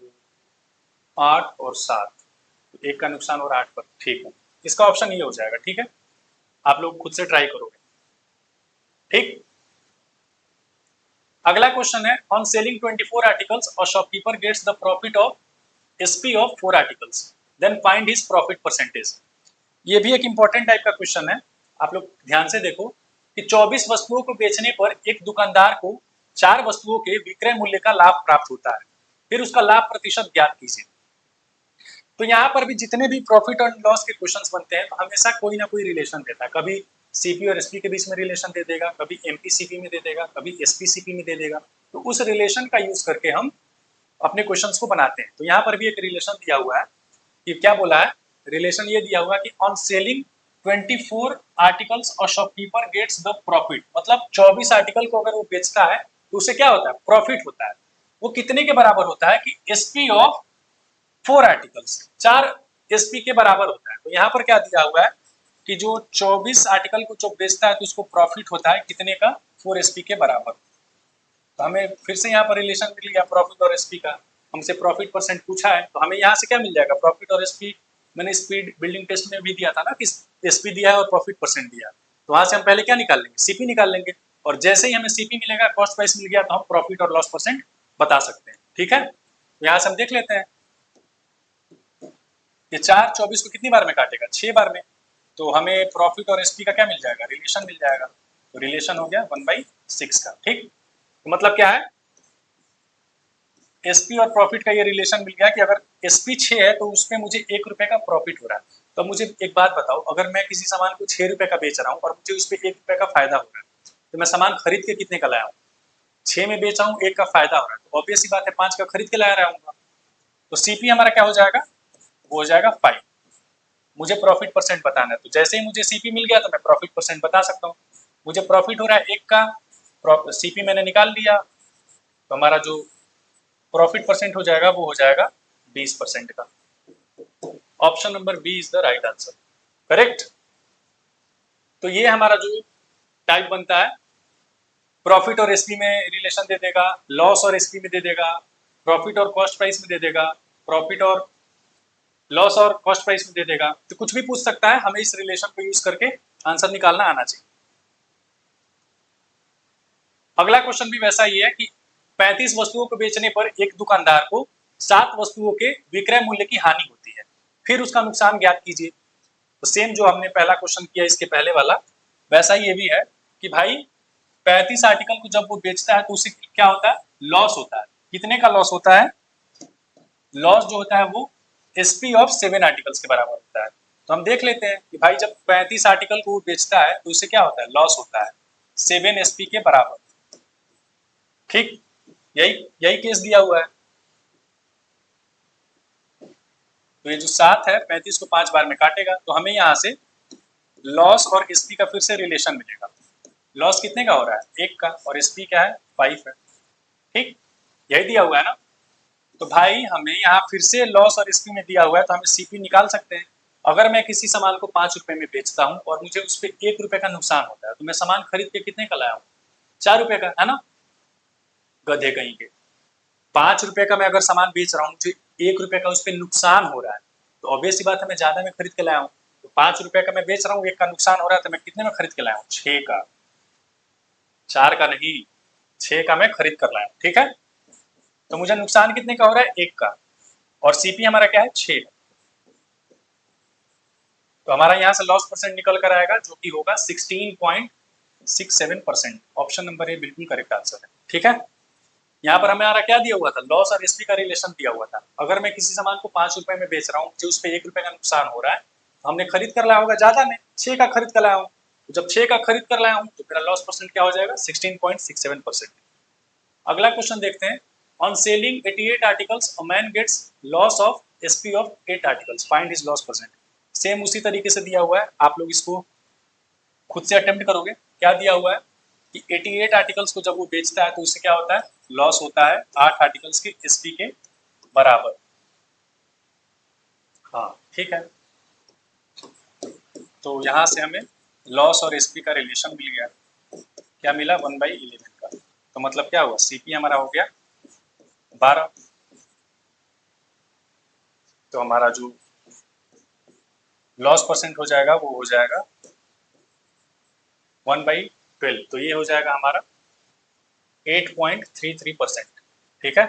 8 और 7, तो एक का नुकसान और 8 पर। ठीक है, इसका ऑप्शन ये हो जाएगा। ठीक है, आप लोग खुद से ट्राई करोगे। ठीक, अगला क्वेश्चन है ऑन सेलिंग 24 आर्टिकल्स और shopkeeper gets the profit of SP of 4 articles, then find his profit percentage. ये भी एक इंपॉर्टेंट टाइप का क्वेश्चन है, आप लोग ध्यान से देखो कि 24 वस्तुओं को बेचने पर एक दुकानदार को 4 वस्तुओं के विक्रय मूल्य का लाभ प्राप्त होता है, फिर उसका लाभ प्रतिशत ज्ञात कीजिए। तो यहाँ पर भी जितने भी प्रॉफिट और लॉस के क्वेश्चंस बनते हैं तो हमेशा कोई ना कोई रिलेशन देता है, कभी सीपी और एसपी के बीच में रिलेशन दे देगा, कभी एमपीसीपी में दे देगा, कभी एसपीसीपी में दे देगा। तो उस रिलेशन का यूज करके हम अपने क्वेश्चंस को बनाते हैं। तो यहाँ पर भी एक रिलेशन दिया हुआ है कि क्या बोला है, रिलेशन ये दिया हुआ है कि ऑन सेलिंग 24 आर्टिकल्स और शॉपकीपर गेट्स द प्रॉफिट, मतलब 24 आर्टिकल को अगर वो बेचता है तो उसे क्या होता है, प्रॉफिट होता है। वो कितने के बराबर होता है कि एसपी ऑफ 4 आर्टिकल्स, 4 एसपी के बराबर होता है। तो यहाँ पर क्या दिया हुआ है कि जो 24 आर्टिकल को जो बेचता है तो उसको प्रॉफिट होता है कितने का, 4 एसपी के बराबर। तो हमें फिर से यहाँ पर रिलेशन मिल गया प्रॉफिट और एसपी का। हमसे प्रॉफिट परसेंट पूछा है तो हमें यहाँ से क्या मिल जाएगा, प्रॉफिट और एसपी। मैंने स्पीड बिल्डिंग टेस्ट में भी दिया था ना कि एसपी दिया है और प्रॉफिट परसेंट दिया है, तो वहां से हम पहले क्या निकाल लेंगे, सीपी निकाल लेंगे। और जैसे ही हमें सीपी मिलेगा, कॉस्ट प्राइस मिल गया, तो हम प्रॉफिट और लॉस परसेंट बता सकते हैं। ठीक है, तो यहाँ से हम देख लेते हैं ये 4 24 को कितनी बार में काटेगा, 6 बार में। तो हमें प्रॉफिट और एसपी का क्या मिल जाएगा, रिलेशन मिल जाएगा। तो रिलेशन हो गया 1/6 का। ठीक, तो मतलब क्या है, एसपी और प्रॉफिट का ये रिलेशन मिल गया कि अगर एसपी 6 है तो उसमें मुझे 1 रुपए का प्रॉफिट हो रहा है। तो मुझे एक बात बताओ, अगर मैं किसी सामान को 6 रुपए का बेच रहा हूँ और मुझे उस पर 1 रुपए का फायदा हो रहा है, तो मैं सामान खरीद के कितने का लाया हूँ, 6 में बेचा हूँ, 1 का फायदा हो रहा है, तो ऑब्वियस सी बात है 5 का खरीद के लाया रहूंगा। तो सीपी हमारा क्या हो जाएगा, वो हो जाएगा 5। मुझे प्रॉफिट परसेंट बताना है, तो जैसे ही मुझे सीपी मिल गया तो मैं प्रॉफिट परसेंट बता सकता हूँ। मुझे प्रॉफिट हो रहा है 1 का, सीपी मैंने निकाल लिया, तो हमारा जो प्रॉफिट परसेंट हो जाएगा वो हो जाएगा 20% का। Option number B is the right answer, correct. तो ये हमारा जो टाइप बनता है, प्रॉफिट और एसपी में रिलेशन दे देगा, लॉस और एसपी में दे देगा, प्रॉफिट और कॉस्ट प्राइस में दे देगा, प्रॉफिट और लॉस और कॉस्ट प्राइस में दे देगा। तो कुछ भी पूछ सकता है, हमें इस रिलेशन को यूज करके आंसर निकालना आना चाहिए। अगला क्वेश्चन भी वैसा ही है कि 35 वस्तुओं को बेचने पर एक दुकानदार को 7 वस्तुओं के विक्रय मूल्य की हानि होती है, फिर उसका नुकसान ज्ञात कीजिए। तो सेम जो हमने पहला क्वेश्चन किया इसके पहले वाला, वैसा ही ये भी है कि भाई 35 आर्टिकल को जब वो बेचता है तो उसे क्या होता है, लॉस होता है। कितने का लॉस होता है, लॉस जो होता है वो एसपी ऑफ 7 आर्टिकल्स के बराबर होता है। तो हम देख लेते हैं कि भाई जब 35 आर्टिकल को वो बेचता है तो उसे क्या होता है, लॉस होता है 7 एसपी के बराबर। ठीक, यही यही केस दिया हुआ है। तो ये जो 7 है, 35 को 5 बार में काटेगा, तो हमें यहाँ से लॉस और एसपी का फिर से रिलेशन मिलेगा। लॉस कितने का हो रहा है, 1 का, और एसपी क्या है, 5 है। ठीक, यही दिया हुआ है ना। तो भाई हमें यहाँ फिर से लॉस और एसपी में दिया हुआ है, तो हमें सीपी निकाल सकते हैं। अगर मैं किसी सामान को 5 रुपए में बेचता हूँ और मुझे उस पर 1 रुपए का नुकसान होता है, तो मैं सामान खरीद के कितने का लाया हूँ, 4 रुपए का, है ना, गधे कहीं के। 5 रुपए का मैं अगर सामान बेच रहा हूँ, मुझे 1 रुपए का उस पर नुकसान हो रहा है, तो ऑब्वियस सी बात है मैं ज्यादा में खरीद के लाया हूँ। तो 5 रुपए का मैं बेच रहा हूँ, 1 का नुकसान हो रहा है, तो मैं कितने में खरीद के लाया हूँ, 6 का, 4 का नहीं, 6 का मैं खरीद कर लाया हूँ। ठीक है, तो मुझे नुकसान कितने का हो रहा है, 1 का, और सीपी हमारा क्या है, 6। तो हमारा यहाँ से लॉस परसेंट निकल कर आएगा जो कि होगा 16.67%। ऑप्शन नंबर ए बिल्कुल करेक्ट आंसर है। ठीक है, यहाँ पर हमारा क्या दिया हुआ था, लॉस और एसपी का रिलेशन दिया हुआ था। अगर मैं किसी सामान को 5 रुपए में बेच रहा हूँ, मुझे उस पर 1 रुपए का नुकसान हो रहा है, तो हमने खरीद कर लाया होगा ज्यादा में, 6 का खरीद कर लाया हूँ। तो जब 6 का खरीद कर लाया हूँ तो मेरा लॉस परसेंट क्या हो जाएगा, 16.67%। अगला क्वेश्चन देखते हैं, on selling 88 articles a man gets loss of SP of 8 articles, find his loss percent. Same उसी तरीके से दिया हुआ है, आप लोग इसको खुद से अटेम्प्ट करोगे। क्या दिया हुआ है कि 88 आर्टिकल्स को जब वो बेचता है तो उससे क्या होता है, लॉस होता है 8 आर्टिकल्स के एसपी के बराबर। हाँ ठीक है, तो यहाँ से हमें लॉस और एसपी का रिलेशन मिल गया। क्या मिला, 1/11 का। तो मतलब क्या हुआ, सीपी हमारा हो गया 12। तो हमारा जो लॉस परसेंट हो जाएगा वो हो जाएगा 1/12। तो ये हो जाएगा हमारा 8.33%। ठीक है,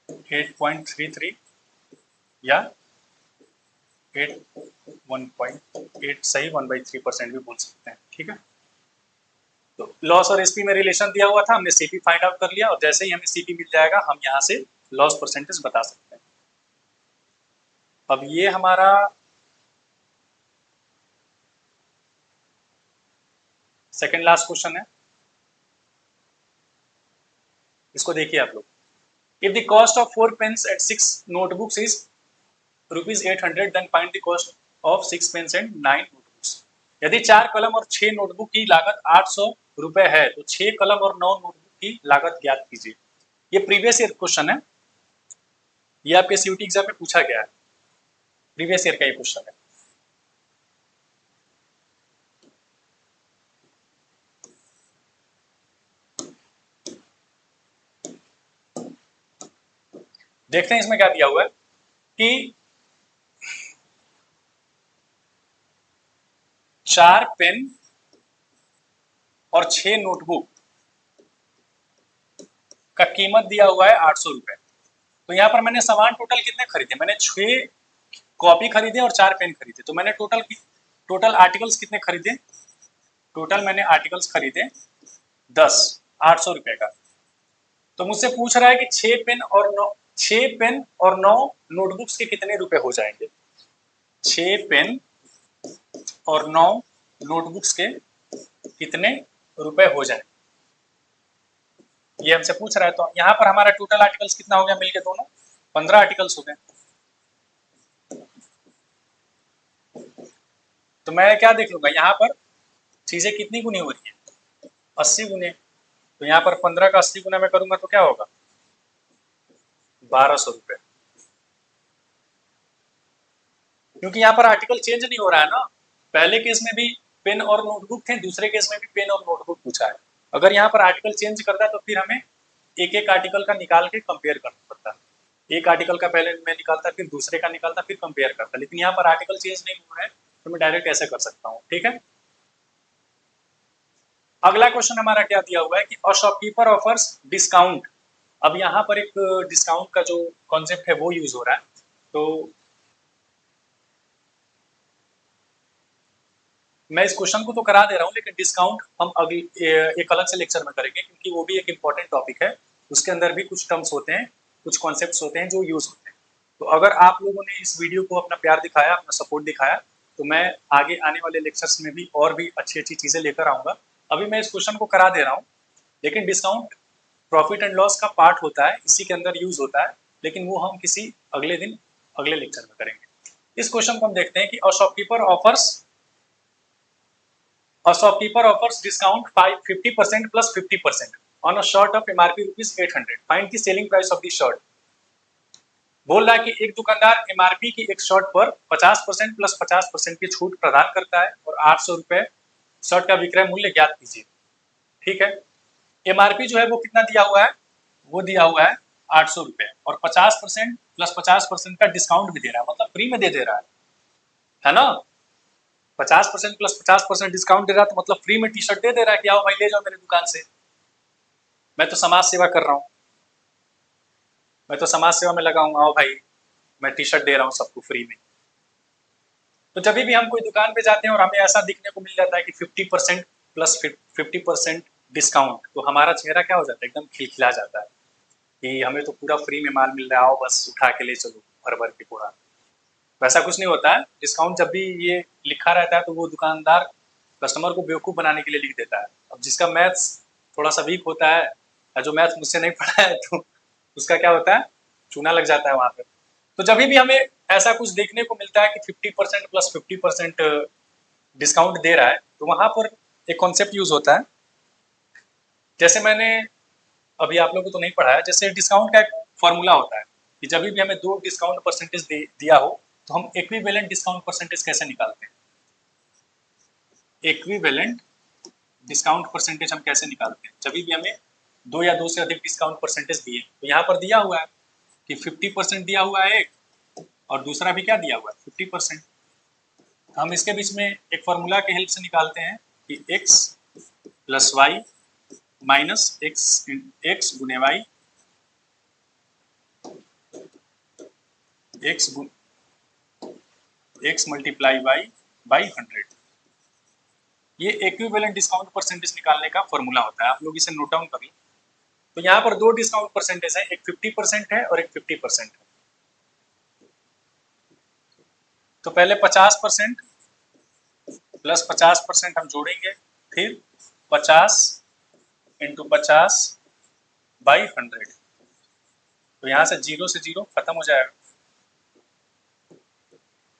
8.33 या 1.8 सही, 1/3% भी बोल सकते हैं। ठीक है, तो लॉस और एसपी में रिलेशन दिया हुआ था, हमने सीपी फाइंड आउट कर लिया, और जैसे ही हमें सीपी मिल जाएगा हम यहाँ से लॉस परसेंटेज बता सकते हैं। अब ये हमारा सेकेंड लास्ट क्वेश्चन है, इसको देखिए आप लोग। If the cost of 4 pens at 6 notebooks is ₹800, then find the cost of 6 pens and 9 notebooks. यदि 4 कलम और 6 नोटबुक की लागत 800 रुपए है तो 6 कलम और 9 नोटबुक की लागत ज्ञात कीजिए। ये प्रीवियस ईयर क्वेश्चन है, ये आपके सीयूटी एग्जाम में पूछा गया है, प्रीवियस ईयर का ये क्वेश्चन है। देखते हैं इसमें क्या दिया हुआ है कि 4 पेन और 6 नोटबुक का कीमत दिया हुआ है 800 रुपए। तो यहाँ पर मैंने सामान टोटल कितने खरीदे, मैंने 6 कॉपी खरीदे और 4 पेन खरीदे, तो मैंने टोटल आर्टिकल्स कितने खरीदे, टोटल मैंने आर्टिकल्स खरीदे 10, 800 रुपए का। तो मुझसे पूछ रहा है कि 6 पेन और 9 नोटबुक्स के कितने रुपए हो जाएंगे। 6 पेन और 9 नोटबुक्स के कितने रुपए हो जाएंगे, ये हमसे पूछ रहा है। तो यहाँ पर हमारा टोटल आर्टिकल्स कितना हो गया मिलके दोनों, 15 आर्टिकल्स हो गए। तो मैं क्या देख लूंगा, यहाँ पर चीजें कितनी गुनी हो रही है, 80 गुने। तो यहाँ पर 15 का 80 गुना मैं करूंगा तो क्या होगा, 1200 रुपए। क्योंकि यहाँ पर आर्टिकल चेंज नहीं हो रहा है ना, पहले केस में भी पेन और नोटबुक थे, दूसरे केस में भी पेन और नोटबुक पूछा है। अगर यहाँ पर आर्टिकल चेंज करता है तो फिर हमें एक एक आर्टिकल का निकाल के कंपेयर करना पड़ता है। एक आर्टिकल का पहले मैं निकालता, फिर दूसरे का निकालता, फिर कंपेयर करता। लेकिन यहाँ पर आर्टिकल चेंज नहीं हुआ है तो मैं डायरेक्ट ऐसे कर सकता हूँ। ठीक है, अगला क्वेश्चन हमारा क्या दिया हुआ है कि अ शॉपकीपर ऑफर्स डिस्काउंट। अब यहाँ पर एक डिस्काउंट का जो कॉन्सेप्ट है वो यूज हो रहा है। तो मैं इस क्वेश्चन को तो करा दे रहा हूँ, लेकिन डिस्काउंट हम अगली एक अलग से लेक्चर में करेंगे, क्योंकि वो भी एक इम्पॉर्टेंट टॉपिक है। उसके अंदर भी कुछ टर्म्स होते हैं, कुछ कॉन्सेप्ट्स होते हैं जो यूज होते हैं। तो अगर आप लोगों ने इस वीडियो को अपना प्यार दिखाया, अपना सपोर्ट दिखाया, तो मैं आगे आने वाले लेक्चर्स में भी और भी अच्छी अच्छी चीजें लेकर आऊंगा। अभी मैं इस क्वेश्चन को करा दे रहा हूँ, लेकिन डिस्काउंट प्रॉफिट एंड लॉस का पार्ट होता है, इसी के अंदर यूज होता है, लेकिन वो हम किसी अगले दिन अगले लेक्चर में करेंगे। इस क्वेश्चन को हम देखते हैं कि a shopkeeper offers A shopkeeper offers discount 50% plus 50% on a shirt of MRP rupees 800. Find the selling price of the shirt. बोल रहा है कि एक दुकानदार एमआरपी की एक शर्ट पर 50% प्लस 50% की छूट प्रदान करता है और 800 रुपए शर्ट का विक्रय मूल्य ज्ञात कीजिए। ठीक है, एमआरपी जो है वो कितना दिया हुआ है, वो दिया हुआ है 800 रुपए, और 50% प्लस 50% का डिस्काउंट भी दे रहा है, मतलब फ्री में दे रहा है ना। 50% प्लस 50% डिस्काउंट दे रहा है तो मतलब फ्री में टी शर्ट दे रहा है कि आओ भाई ले जाओ मेरे दुकान से। मैं तो समाज सेवा कर रहा हूँ, मैं तो समाज सेवा में लगा हूँ, आओ भाई मैं टी शर्ट दे रहा हूँ सबको फ्री में। तो जब भी हम कोई दुकान पे जाते हैं और हमें ऐसा दिखने को मिल जाता है कि 50% प्लस 50% डिस्काउंट, तो हमारा चेहरा क्या हो जाता है, एकदम खिलखिला जाता है कि हमें तो पूरा फ्री में माल मिल रहा है, आओ बस उठा के ले चलो भर भर के पूरा। वैसा कुछ नहीं होता है। डिस्काउंट जब भी ये लिखा रहता है तो वो दुकानदार कस्टमर को बेवकूफ़ बनाने के लिए लिख देता है। अब जिसका मैथ्स थोड़ा सा वीक होता है, या जो मैथ्स मुझसे नहीं पढ़ा है, तो उसका क्या होता है, चूना लग जाता है वहाँ पे। तो जब भी हमें ऐसा कुछ देखने को मिलता है कि 50% प्लस 50% डिस्काउंट दे रहा है, तो वहाँ पर एक कॉन्सेप्ट यूज होता है। जैसे मैंने अभी आप लोगों को तो नहीं पढ़ा है, जैसे डिस्काउंट का एक फॉर्मूला होता है कि जब भी हमें 2 डिस्काउंट परसेंटेज दिया हो तो हम इक्विवेलेंट डिस्काउंट परसेंटेज कैसे निकालते हैं। इक्विवेलेंट डिस्काउंट परसेंटेज हम कैसे निकालते हैं, जब भी हमें 2 या 2 से अधिक डिस्काउंट परसेंटेज दिए। तो यहाँ पर दिया हुआ है कि 50% दिया हुआ है एक, और दूसरा भी क्या दिया हुआ है, 50%। हम इसके बीच में एक फॉर्मूला के हेल्प से निकालते हैं कि x plus Y minus X गुने Y, X multiply Y by 100। ये इक्विवेलेंट डिस्काउंट परसेंटेज निकालने का फॉर्मूला होता है, आप लोग इसे नोट डाउन कर लो। तो यहाँ पर 2 डिस्काउंट परसेंटेज है, एक 50% है और एक 50% है। तो पहले 50% प्लस 50% हम जोड़ेंगे, फिर 50 इंटू 50 बाई 100। तो यहाँ से 0 से 0 खत्म हो जाएगा,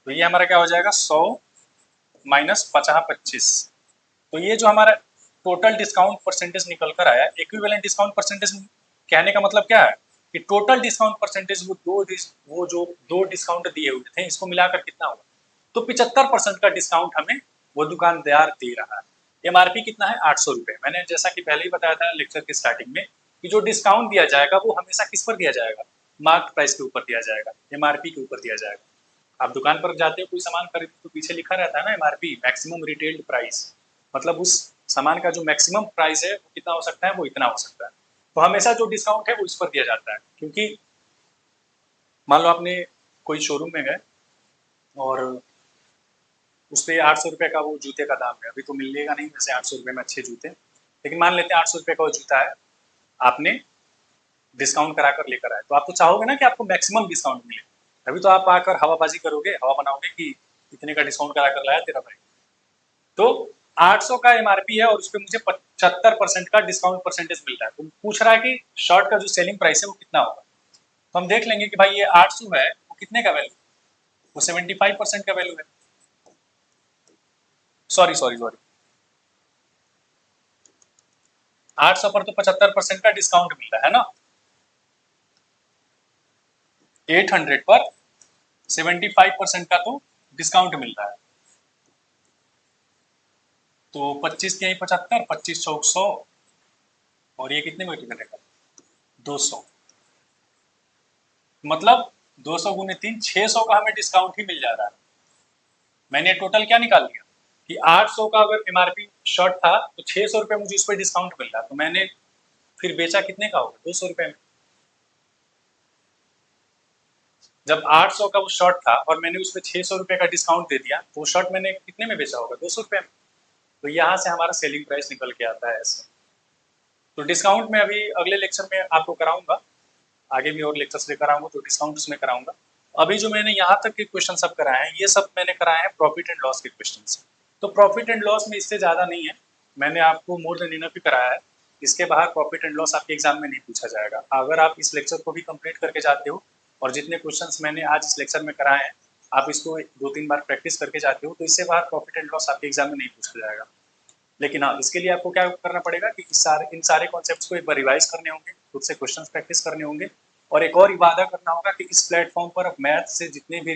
तो ये हमारा क्या हो जाएगा 100 माइनस 50-25। तो ये जो हमारा टोटल डिस्काउंट परसेंटेज निकल कर आया, इक्विवेलेंट डिस्काउंट परसेंटेज कहने का मतलब क्या है कि टोटल डिस्काउंट परसेंटेज वो जो दो डिस्काउंट दिए हुए थे इसको मिलाकर कितना हुआ, तो 75% का डिस्काउंट हमें वो दुकानदार दे रहा है। एमआरपी कितना है 800 रुपये। मैंने जैसा कि पहले ही बताया था लेक्चर के स्टार्टिंग में कि जो डिस्काउंट दिया जाएगा वो हमेशा किस पर दिया जाएगा, मार्क प्राइस के ऊपर दिया जाएगा, एमआरपी के ऊपर दिया जाएगा। आप दुकान पर जाते हो कोई सामान खरीदते तो पीछे लिखा रहता है ना एमआरपी, मैक्सिमम रिटेल प्राइस, मतलब उस सामान का जो मैक्सिमम प्राइस है वो कितना हो सकता है, वो इतना हो सकता है। तो हमेशा जो डिस्काउंट है वो इस पर दिया जाता है, क्योंकि मान लो आपने कोई शोरूम में गए और उस पर 800 रुपये का वो जूते का दाम है, अभी तो मिलेगा नहीं वैसे 800 रुपये में अच्छे जूते, लेकिन मान लेते हैं 800 रुपये का वो जूता है, आपने डिस्काउंट कराकर लेकर आए, तो आप तो चाहोगे ना कि आपको मैक्सिमम डिस्काउंट मिले, अभी तो आप आकर हवाबाजी करोगे, हवा बनाओगे कि इतने का डिस्काउंट करा कर लाया तेरा भाई। तो 800 का एमआरपी है और उस पर मुझे 75% का डिस्काउंट परसेंटेज मिल रहा है, तो पूछ रहा है कि शर्ट का जो सेलिंग प्राइस है वो कितना होगा। तो हम देख लेंगे कि भाई ये 800 है, वो कितने का वैल्यू, वो 75% का वैल्यू है। सॉरी सॉरी सॉरी, 800 पर तो 75% का डिस्काउंट मिल रहा है ना, 800 पर 75% का तो डिस्काउंट मिल रहा है। तो 25 के यही 75, 25 चौक 100, और ये कितने में करेगा 200, मतलब 200 गुने 3 600 का हमें डिस्काउंट ही मिल जा रहा है। मैंने टोटल क्या निकाल लिया कि 800 का अगर एमआरपी शर्ट था तो 600 रुपये मुझे उस पर डिस्काउंट मिल रहा, तो मैंने फिर बेचा कितने का होगा 200 रुपये में। जब 800 का वो शर्ट था और मैंने उस पर 600 रुपये का डिस्काउंट दे दिया तो वो शर्ट मैंने कितने में बेचा होगा 200 रुपये में। तो यहाँ से हमारा सेलिंग प्राइस निकल के आता है ऐसे। तो डिस्काउंट में अभी अगले लेक्चर में आपको कराऊंगा, आगे भी और लेक्चर्स लेकर आऊंगा तो डिस्काउंट उसमें कराऊंगा। अभी जो मैंने यहाँ तक के क्वेश्चन सब कराए हैं ये सब मैंने कराए हैं प्रॉफिट एंड लॉस के क्वेश्चन। तो प्रॉफिट एंड लॉस में इससे ज़्यादा नहीं है, मैंने आपको मोर देन इनफ ही कराया है। इसके बाहर प्रॉफिट एंड लॉस आपके एग्जाम में नहीं पूछा जाएगा। अगर आप इस लेक्चर को भी कंप्लीट करके जाते हो और जितने क्वेश्चंस मैंने आज इस लेक्चर में कराए हैं आप इसको 2-3 बार प्रैक्टिस करके जाते हो तो इससे बाहर प्रॉफिट एंड लॉस आपके एग्जाम में नहीं पूछा जाएगा। लेकिन हाँ, इसके लिए आपको क्या करना पड़ेगा कि इन सारे कॉन्सेप्ट्स को एक बार रिवाइज करने होंगे, खुद से क्वेश्चंस प्रैक्टिस करने होंगे, और एक और वादा करना होगा कि इस प्लेटफॉर्म पर अब मैथ से जितने भी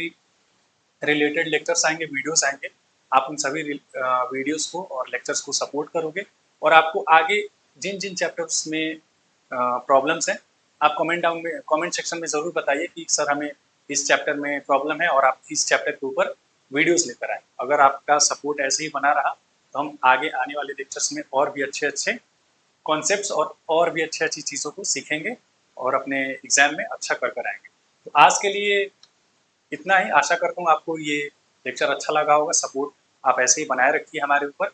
रिलेटेड लेक्चर्स आएंगे, वीडियोस आएंगे, आप उन सभी वीडियोस को और लेक्चर्स को सपोर्ट करोगे। और आपको आगे जिन जिन चैप्टर्स में प्रॉब्लम्स हैं आप कमेंट सेक्शन में ज़रूर बताइए कि सर हमें इस चैप्टर में प्रॉब्लम है और आप इस चैप्टर के ऊपर वीडियोस लेकर आए। अगर आपका सपोर्ट ऐसे ही बना रहा तो हम आगे आने वाले लेक्चर्स में और भी अच्छे अच्छे कॉन्सेप्ट्स और भी अच्छी अच्छी चीज़ों को सीखेंगे और अपने एग्जाम में अच्छा कर आएंगे। तो आज के लिए इतना ही, आशा करता हूँ आपको ये लेक्चर अच्छा लगा होगा। सपोर्ट आप ऐसे ही बनाए रखिए हमारे ऊपर।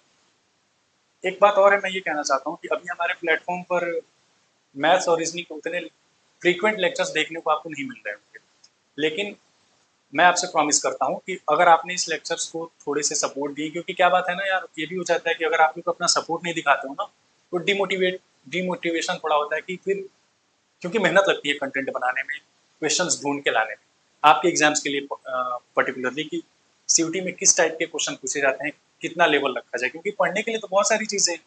एक बात और है, मैं ये कहना चाहता हूँ कि अभी हमारे प्लेटफॉर्म पर मैथ्स और रीजनिंग के उतने फ्रीक्वेंट लेक्चर्स देखने को आपको नहीं मिल रहे होंगे, लेकिन मैं आपसे प्रॉमिस करता हूँ कि अगर आपने इस लेक्चर्स को थोड़े से सपोर्ट दिए, क्योंकि क्या बात है ना यार, ये भी हो जाता है कि अगर आप लोग अपना सपोर्ट नहीं दिखाते हो ना तो डिमोटिवेशन थोड़ा होता है कि फिर, क्योंकि मेहनत लगती है कंटेंट बनाने में, क्वेश्चंस ढूंढ के लाने में, आपके एग्जाम्स के लिए पर्टिकुलरली कि सीयूटी में किस टाइप के क्वेश्चन पूछे जाते हैं, कितना लेवल रखा जाए, क्योंकि पढ़ने के लिए तो बहुत सारी चीज़ें हैं,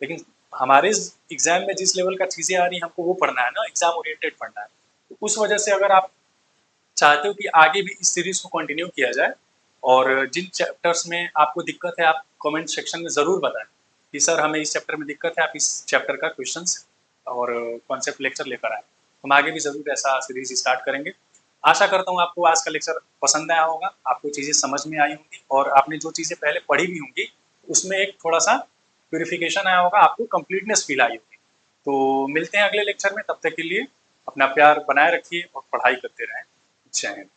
लेकिन हमारे एग्जाम में जिस लेवल का चीज़ें आ रही हैं हमको वो पढ़ना है ना, एग्जाम ओरिएंटेड पढ़ना है। तो उस वजह से अगर आप चाहते हो कि आगे भी इस सीरीज को कंटिन्यू किया जाए और जिन चैप्टर्स में आपको दिक्कत है आप कमेंट सेक्शन में ज़रूर बताएं कि सर हमें इस चैप्टर में दिक्कत है, आप इस चैप्टर का क्वेश्चंस और कॉन्सेप्ट लेक्चर लेकर आए। हम आगे भी ज़रूर ऐसा सीरीज स्टार्ट करेंगे। आशा करता हूँ आपको आज का लेक्चर पसंद आया होगा, आपको चीज़ें समझ में आई होंगी और आपने जो चीज़ें पहले पढ़ी भी होंगी उसमें एक थोड़ा सा प्योरिफिकेशन आया होगा, आपको कंप्लीटनेस फील आई होगी। तो मिलते हैं अगले लेक्चर में, तब तक के लिए अपना प्यार बनाए रखिए और पढ़ाई करते रहें। जय हिंद।